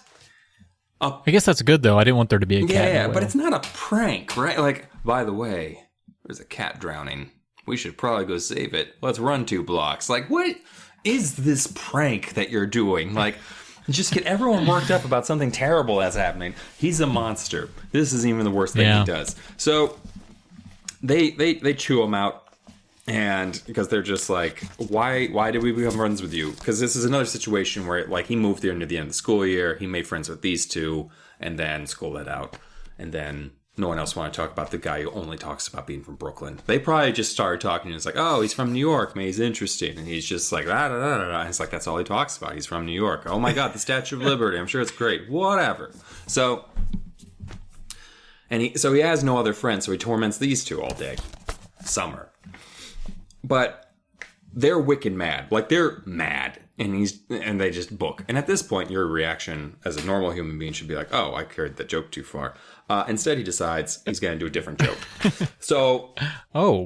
I guess that's good, though. I didn't want there to be a cat. Yeah, but it's not a prank, right? Like, by the way, there's a cat drowning. We should probably go save it. Let's run 2 blocks. Like, what is this prank that you're doing? Like, just get everyone worked up about something terrible that's happening. He's a monster. This is even the worst thing he does. So, they chew him out. And because they're just like, why did we become friends with you? Because this is another situation where he moved there near the end of the school year. He made friends with these 2, and then school let out. And then no one else want to talk about the guy who only talks about being from Brooklyn. They probably just started talking, and it's like, oh, he's from New York, man, he's interesting. And he's just like, da, da, da, da, da. And it's like, that's all he talks about. He's from New York. Oh my God, the Statue of Liberty. I'm sure it's great. Whatever. So he has no other friends, so he torments these two all day. Summer. But they're wicked mad. Like, they're mad. And they just book. And at this point, your reaction as a normal human being should be like, oh, I carried the joke too far. Instead, he decides he's going to do a different joke. So,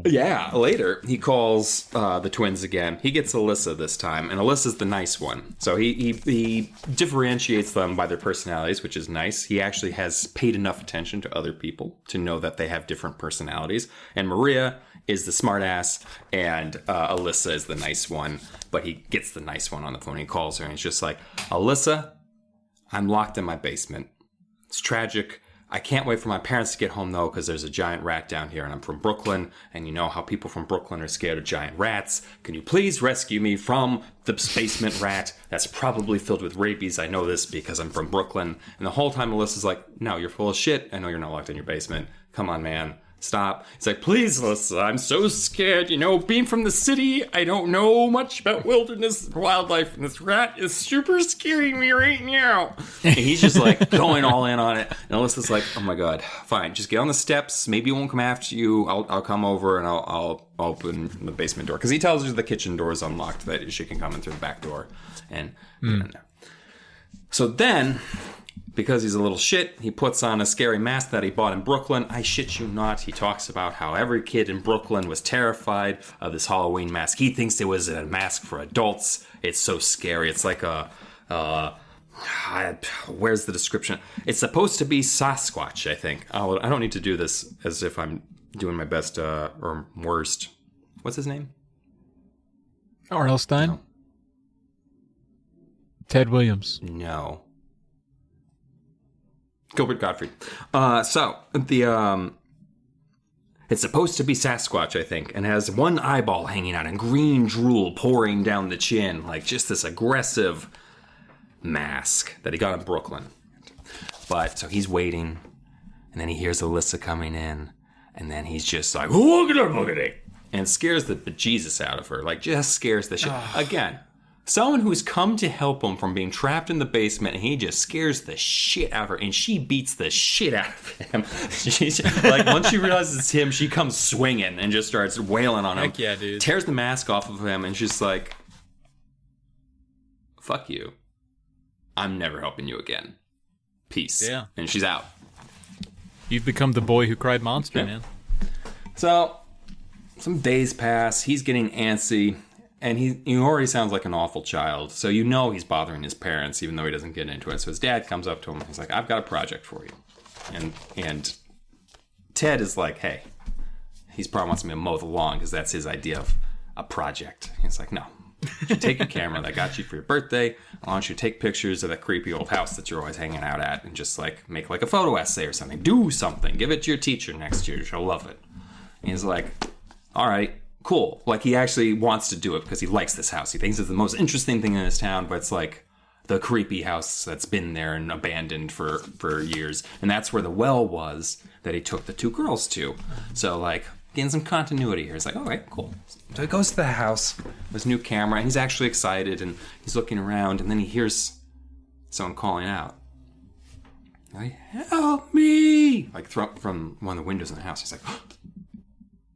yeah, later, he calls the twins again. He gets Alyssa this time, and Alyssa's the nice one. So he differentiates them by their personalities, which is nice. He actually has paid enough attention to other people to know that they have different personalities. And Maria is the smartass, and Alyssa is the nice one. But he gets the nice one on the phone. He calls her, and he's just like, Alyssa, I'm locked in my basement. It's tragic. I can't wait for my parents to get home, though, because there's a giant rat down here, and I'm from Brooklyn, and you know how people from Brooklyn are scared of giant rats. Can you please rescue me from the basement rat that's probably filled with rabies? I know this because I'm from Brooklyn. And the whole time, Alyssa's like, no, you're full of shit. I know you're not locked in your basement. Come on, man. Stop. It's like, please, Alyssa, I'm so scared. You know, being from the city, I don't know much about wilderness wildlife, and this rat is super scaring me right now. And he's just like going all in on it. And Alyssa's like, oh my God, fine, just get on the steps. Maybe it won't come after you. I'll come over and I'll open the basement door. Because he tells her the kitchen door is unlocked, that she can come in through the back door. And so then, because he's a little shit, he puts on a scary mask that he bought in Brooklyn. I shit you not. He talks about how every kid in Brooklyn was terrified of this Halloween mask. He thinks it was a mask for adults. It's so scary. It's like where's the description? It's supposed to be Sasquatch, I think. I don't need to do this as if I'm doing my best or worst. What's his name? R.L. Stine? No. Ted Williams. No. Gilbert Gottfried. It's supposed to be Sasquatch, I think, and has one eyeball hanging out and green drool pouring down the chin, like just this aggressive mask that he got in Brooklyn. But so he's waiting, and then he hears Alyssa coming in, and then he's just like, "Woogity," and scares the bejesus out of her, like just scares the shit. Again, someone who's come to help him from being trapped in the basement, and he just scares the shit out of her, and she beats the shit out of him. She's like, once she realizes it's him, she comes swinging and just starts wailing on him. Heck yeah, dude. Tears the mask off of him, and she's like, fuck you. I'm never helping you again. Peace. Yeah. And she's out. You've become the boy who cried monster, man. So, some days pass. He's getting antsy. And he already sounds like an awful child. So you know he's bothering his parents, even though he doesn't get into it. So his dad comes up to him. He's like, I've got a project for you. And Ted is like, hey, he's probably wants me to mow the lawn because that's his idea of a project. He's like, no. You take your camera that I got you for your birthday. I want you to take pictures of that creepy old house that you're always hanging out at and just like make like a photo essay or something. Do something. Give it to your teacher next year. She'll love it. And he's like, all right. Cool. Like, he actually wants to do it because he likes this house. He thinks it's the most interesting thing in his town, but it's like the creepy house that's been there and abandoned for years. And that's where the well was that he took the two girls to. So, like, getting some continuity here. It's like, all right, cool. So he goes to the house with his new camera, and he's actually excited, and he's looking around, and then he hears someone calling out. Like, help me! Like, from one of the windows in the house. He's like,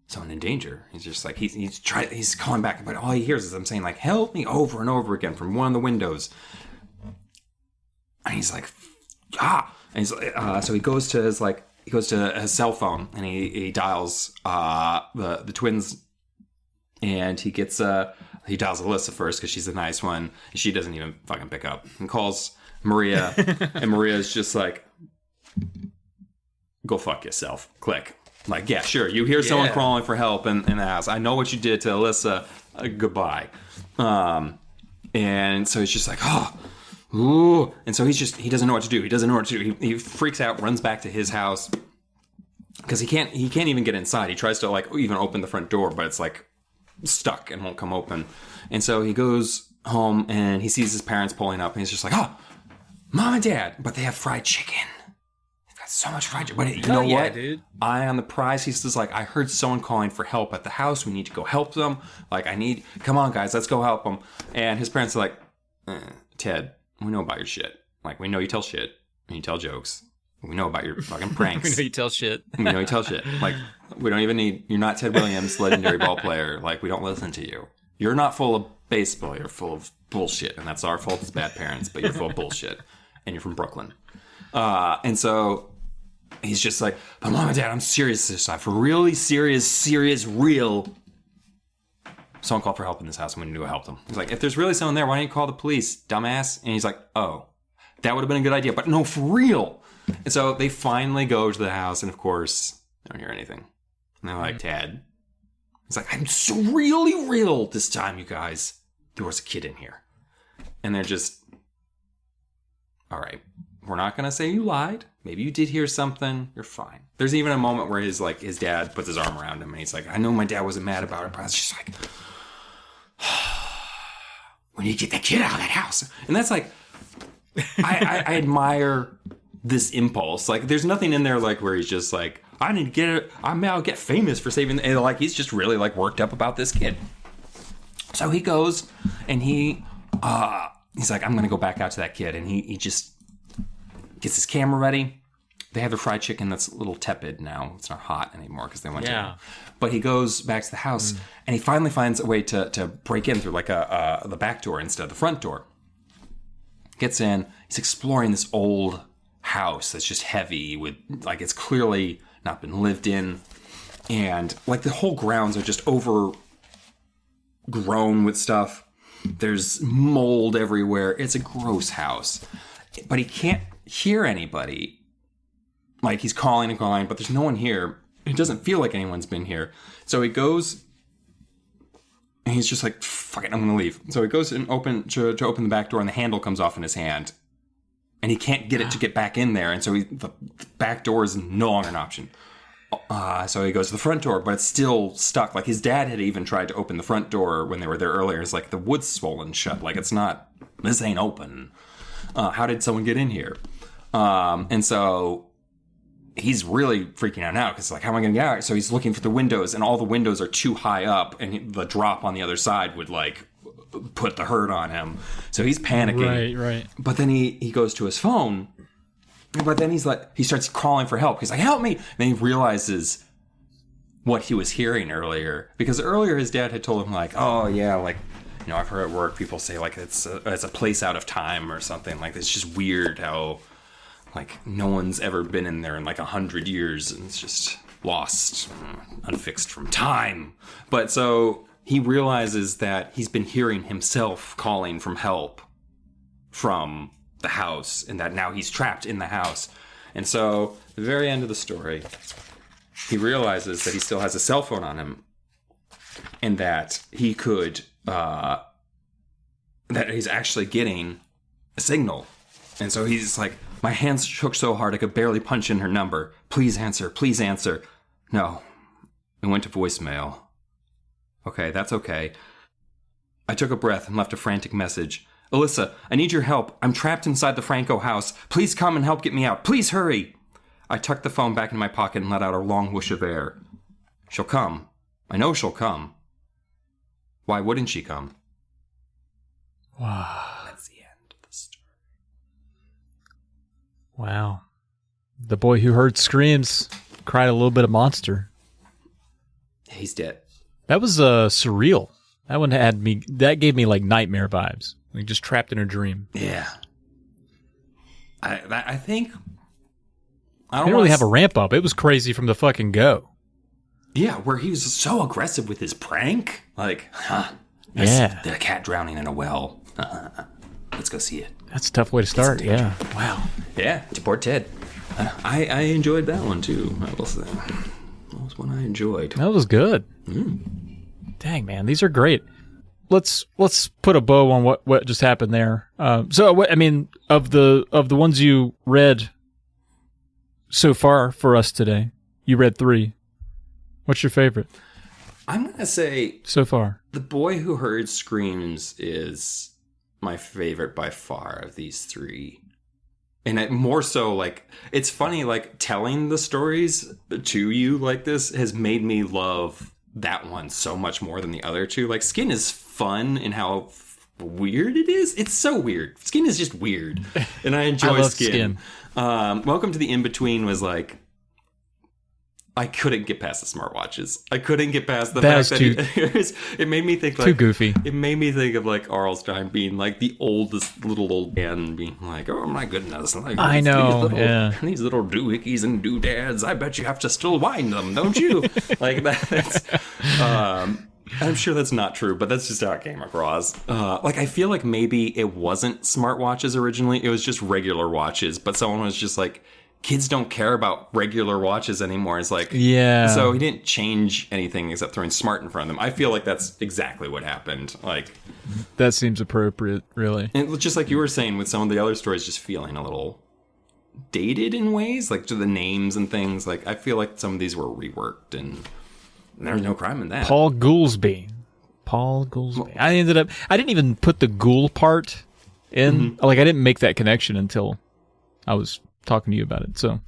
someone in danger. He's just like, he's calling back, but all he hears is them saying like, help me, over and over again from one of the windows. And he's like, and he's so he goes to his cell phone, and he dials the twins, and he dials Alyssa first because she's the nice one, and she doesn't even fucking pick up, and calls Maria. And Maria's just like, go fuck yourself. Click. Like, yeah, sure. You hear someone crawling for help in the house. I know what you did to Alyssa. Goodbye. And so he's just like, ooh. And so he doesn't know what to do. He freaks out, runs back to his house because he can't even get inside. He tries to like even open the front door, but it's like stuck and won't come open. And so he goes home and he sees his parents pulling up, and he's just like, Mom and Dad, but they have fried chicken. got so much fried chicken. But you know yeah, what? dude. Eye on the prize. He's just like, I heard someone calling for help at the house. We need to go help them. Like, come on, guys, let's go help them. And his parents are like, Ted, we know about your shit. Like, we know you tell shit and you tell jokes. We know about your fucking pranks. We know you tell shit. We know you tell shit. Like, we don't even need, you're not Ted Williams, legendary ball player. Like, we don't listen to you. You're not full of baseball. You're full of bullshit. And that's our fault as bad parents, but you're full of bullshit. And you're from Brooklyn. And so he's just like, but Mom and Dad, I'm serious this time. For really serious, real. Someone called for help in this house and we need to go help them. He's like, if there's really someone there, why don't you call the police, dumbass? And he's like, oh, that would have been a good idea. But no, for real. And so they finally go to the house, and of course, they don't hear anything. And they're like, Dad. He's like, I'm so really real this time, you guys. There was a kid in here. And they're just, all right, we're not going to say you lied. Maybe you did hear something. You're fine. There's even a moment where his dad puts his arm around him, and he's like, I know my dad wasn't mad about it, but I was just like, we need to get that kid out of that house. And that's like, I admire this impulse. Like, there's nothing in there like where he's just like, I need to get it. I'll get famous for saving. And like, he's just really like worked up about this kid. So he goes and he's like, I'm going to go back out to that kid. And he just gets his camera ready. They have the fried chicken that's a little tepid now. It's not hot anymore because they went to. But he goes back to the house and he finally finds a way to break in through like the back door instead of the front door. Gets in. He's exploring this old house that's just heavy with like it's clearly not been lived in, and like the whole grounds are just overgrown with stuff. There's mold everywhere. It's a gross house, but he can't hear anybody. Like he's calling and calling, but there's no one here. It doesn't feel like anyone's been here. So he goes and he's just like, fuck it, I'm gonna leave. So he goes and open the back door, and the handle comes off in his hand. And he can't get it to get back in there. And so the back door is no longer an option. So he goes to the front door, but it's still stuck. Like his dad had even tried to open the front door when they were there earlier. It's like the wood's swollen shut. Like this ain't open. How did someone get in here? And so he's really freaking out now because like, how am I going to get out? So he's looking for the windows, and all the windows are too high up, and the drop on the other side would like put the hurt on him. So he's panicking. Right. But then he goes to his phone, but then he starts calling for help. He's like, help me. And then he realizes what he was hearing earlier, because earlier his dad had told him like, oh yeah, like, you know, I've heard at work people say like it's a place out of time or something. Like it's just weird how like no one's ever been in there in like 100 years, and it's just lost, unfixed from time. But so he realizes that he's been hearing himself calling from help from the house, and that now he's trapped in the house. And so at the very end of the story, he realizes that he still has a cell phone on him, and that he could, that he's actually getting a signal. And so he's like, my hands shook so hard I could barely punch in her number. Please answer, please answer. No, it went to voicemail. Okay, that's okay. I took a breath and left a frantic message. Alyssa, I need your help. I'm trapped inside the Franco house. Please come and help get me out. Please hurry. I tucked the phone back in my pocket and let out a long whoosh of air. She'll come. I know she'll come. Why wouldn't she come? Wow. That's the end of the story. Wow. The boy who heard screams cried a little bit of monster. He's dead. That was surreal. That one that gave me like nightmare vibes. Like just trapped in a dream. Yeah. I think I didn't really have a ramp up. It was crazy from the fucking go. Yeah, where he was so aggressive with his prank. Like, Yeah. The cat drowning in a well. Let's go see it. That's a tough way to start. Yeah. Wow. Yeah, to poor Ted. I enjoyed that one too. That was one I enjoyed. That was good. Dang, man, these are great. Let's put a bow on what just happened there. So I mean, of the ones you read so far for us today, you read 3. What's your favorite? I'm gonna say so far, The Boy Who Heard Screams is my favorite by far of these 3. And it more so, like, it's funny, like, telling the stories to you like this has made me love that one so much more than the other two. Like, Skin is fun in how weird it is. It's so weird. Skin is just weird. And I enjoy I love Skin. Welcome to the In-Between was like, I couldn't get past the smartwatches. I couldn't get past the fact that it made me think like too goofy. It made me think of like R.L. Stine being like the oldest little old man, being like, "Oh my goodness!" Like, I know, these little doohickeys and doodads. I bet you have to still wind them, don't you? Like that's. I'm sure that's not true, but that's just how it came across. Like I feel like maybe it wasn't smartwatches originally; it was just regular watches. But someone was just like, kids don't care about regular watches anymore. It's like, yeah. So he didn't change anything except throwing smart in front of them. I feel like that's exactly what happened. Like, that seems appropriate, really. And just like you were saying with some of the other stories, just feeling a little dated in ways, like to the names and things. Like, I feel like some of these were reworked, and there's no crime in that. Paul Goolsby. I didn't even put the ghoul part in. Mm-hmm. Like, I didn't make that connection until I was talking to you about it. So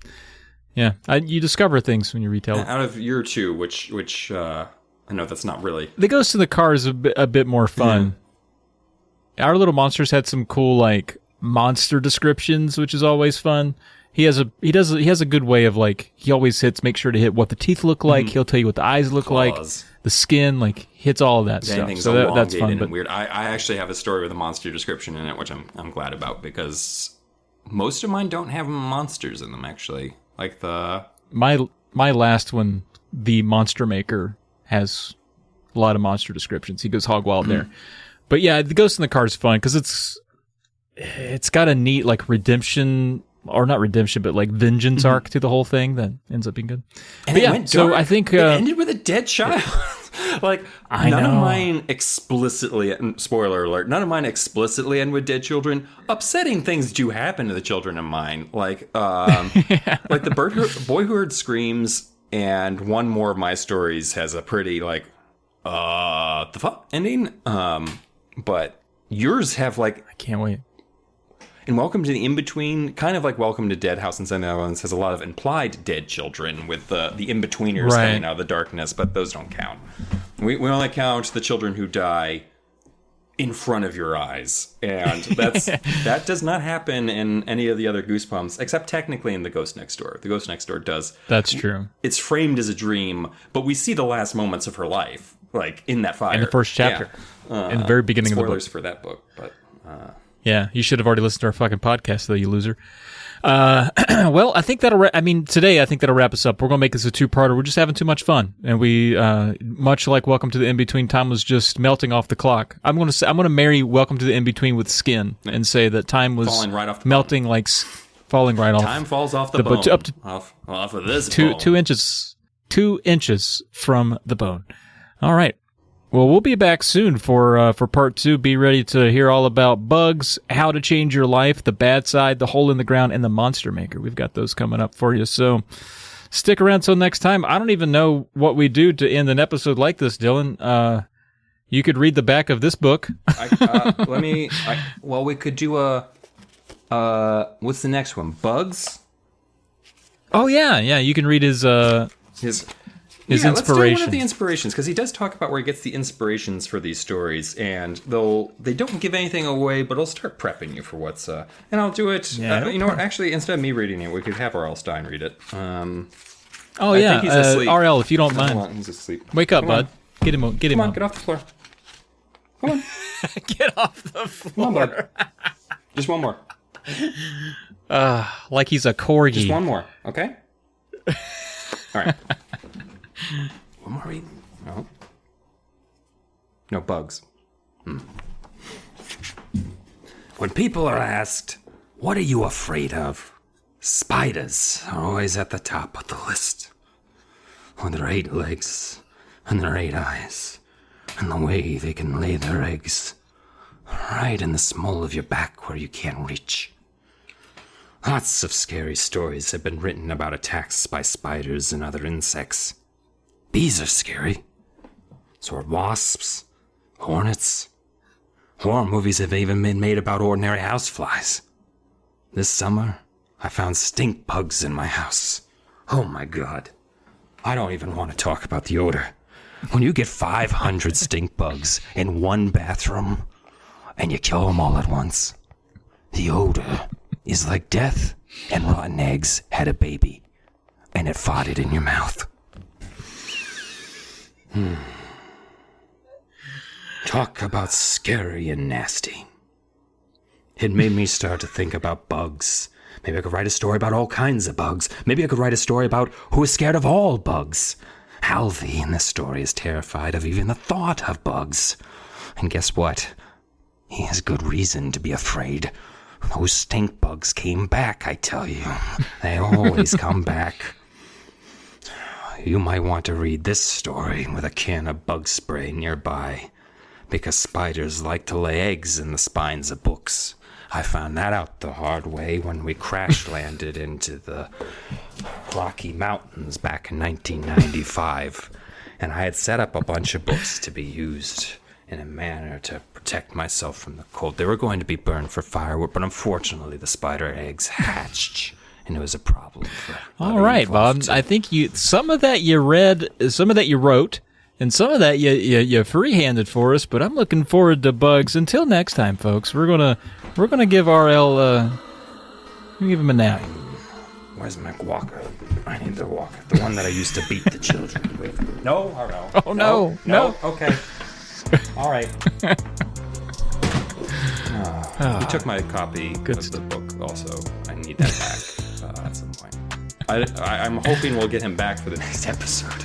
yeah, you discover things when you retell it. Out of your two, which I know that's not really, the Ghost in the Car is a bit more fun. Our Little Monsters had some cool like monster descriptions, which is always fun. He has a good way of like, he always make sure to hit what the teeth look like. He'll tell you what the eyes look like, the skin, like hits all of that stuff. So that's fun. But weird. I actually have a story with a monster description in it, which I'm glad about, because most of mine don't have monsters in them, actually. Like my last one, the Monster Maker, has a lot of monster descriptions. He goes hog wild there. But yeah, the Ghost in the Car is fun because it's got a neat like redemption, or not redemption, but like vengeance arc to the whole thing that ends up being good. And but it went dark. So I think it ended with a dead child. Like, none of mine explicitly, spoiler alert, none of mine explicitly end with dead children. Upsetting things do happen to the children in mine. Like, like the Boy Who Heard Screams, and one more of my stories has a pretty, like, the fuck ending. But yours have, like... I can't wait. And Welcome to the In-Between, kind of like Welcome to Dead House in St. Islands, has a lot of implied dead children with the in-betweeners coming out of the darkness, but those don't count. We only count the children who die in front of your eyes. And that does not happen in any of the other Goosebumps, except technically in The Ghost Next Door. The Ghost Next Door does. That's true. It's framed as a dream, but we see the last moments of her life, like in that fire. In the first chapter. Yeah. In the very beginning of the book. Spoilers for that book, but... Yeah, you should have already listened to our fucking podcast, though, you loser. Well, I think today I think that'll wrap us up. We're going to make this a two-parter. We're just having too much fun. And we, much like Welcome to the In-Between, time was just melting off the clock. I'm going to marry Welcome to the In-Between with Skin and say that time was falling right off the melting bone. Like falling right off. Time falls off the bone. Up to off of this bone. 2 inches. 2 inches from the bone. All right. Well, we'll be back soon for part 2. Be ready to hear all about bugs, how to change your life, the bad side, the hole in the ground, and the Monster Maker. We've got those coming up for you. So stick around till next time. I don't even know what we do to end an episode like this, Dylan. You could read the back of this book. We could do what's the next one? Bugs? Oh, yeah. You can read his inspiration. Let's do one of the inspirations, because he does talk about where he gets the inspirations for these stories, and they don't give anything away, but I'll start prepping you for what's and I'll do it. You know what? Actually, instead of me reading it, we could have R.L. Stine read it. I think he's asleep. R.L., if you don't mind, he's asleep. Wake up, bud. Get him. Come on, get off the floor. Come on, get off the floor. Come on, bud. Just one more. Like he's a corgi. Just one more, okay? All right. One more read? No bugs. When people are asked, what are you afraid of? Spiders are always at the top of the list. With their 8 legs and their 8 eyes, and the way they can lay their eggs right in the small of your back where you can't reach. Lots of scary stories have been written about attacks by spiders and other insects. Bees are scary. So are wasps, hornets. Horror movies have even been made about ordinary houseflies. This summer, I found stink bugs in my house. Oh my God. I don't even want to talk about the odor. When you get 500 stink bugs in one bathroom and you kill them all at once, the odor is like death and rotten eggs had a baby and it farted in your mouth. Talk about scary and nasty. It made me start to think about bugs. Maybe I could write a story about all kinds of bugs. Maybe I could write a story about who is scared of all bugs. Halvey in this story is terrified of even the thought of bugs. And guess what? He has good reason to be afraid. Those stink bugs came back, I tell you. They always come back. You might want to read this story with a can of bug spray nearby, because spiders like to lay eggs in the spines of books. I found that out the hard way when we crash landed into the Rocky Mountains back in 1995, and I had set up a bunch of books to be used in a manner to protect myself from the cold. They were going to be burned for firewood, but unfortunately the spider eggs hatched, and it was a problem for All right, Bob. I think some of that you read, some of that you wrote, and some of that you free-handed for us, but I'm looking forward to bugs. Until next time, folks, we're gonna give RL give him a nap. Where's my walker? I need the walker. The one that I used to beat the children with. No, RL. Oh, no. Okay. All right. You took my copy of the book also. I need that back at some point. I'm hoping we'll get him back for the next episode.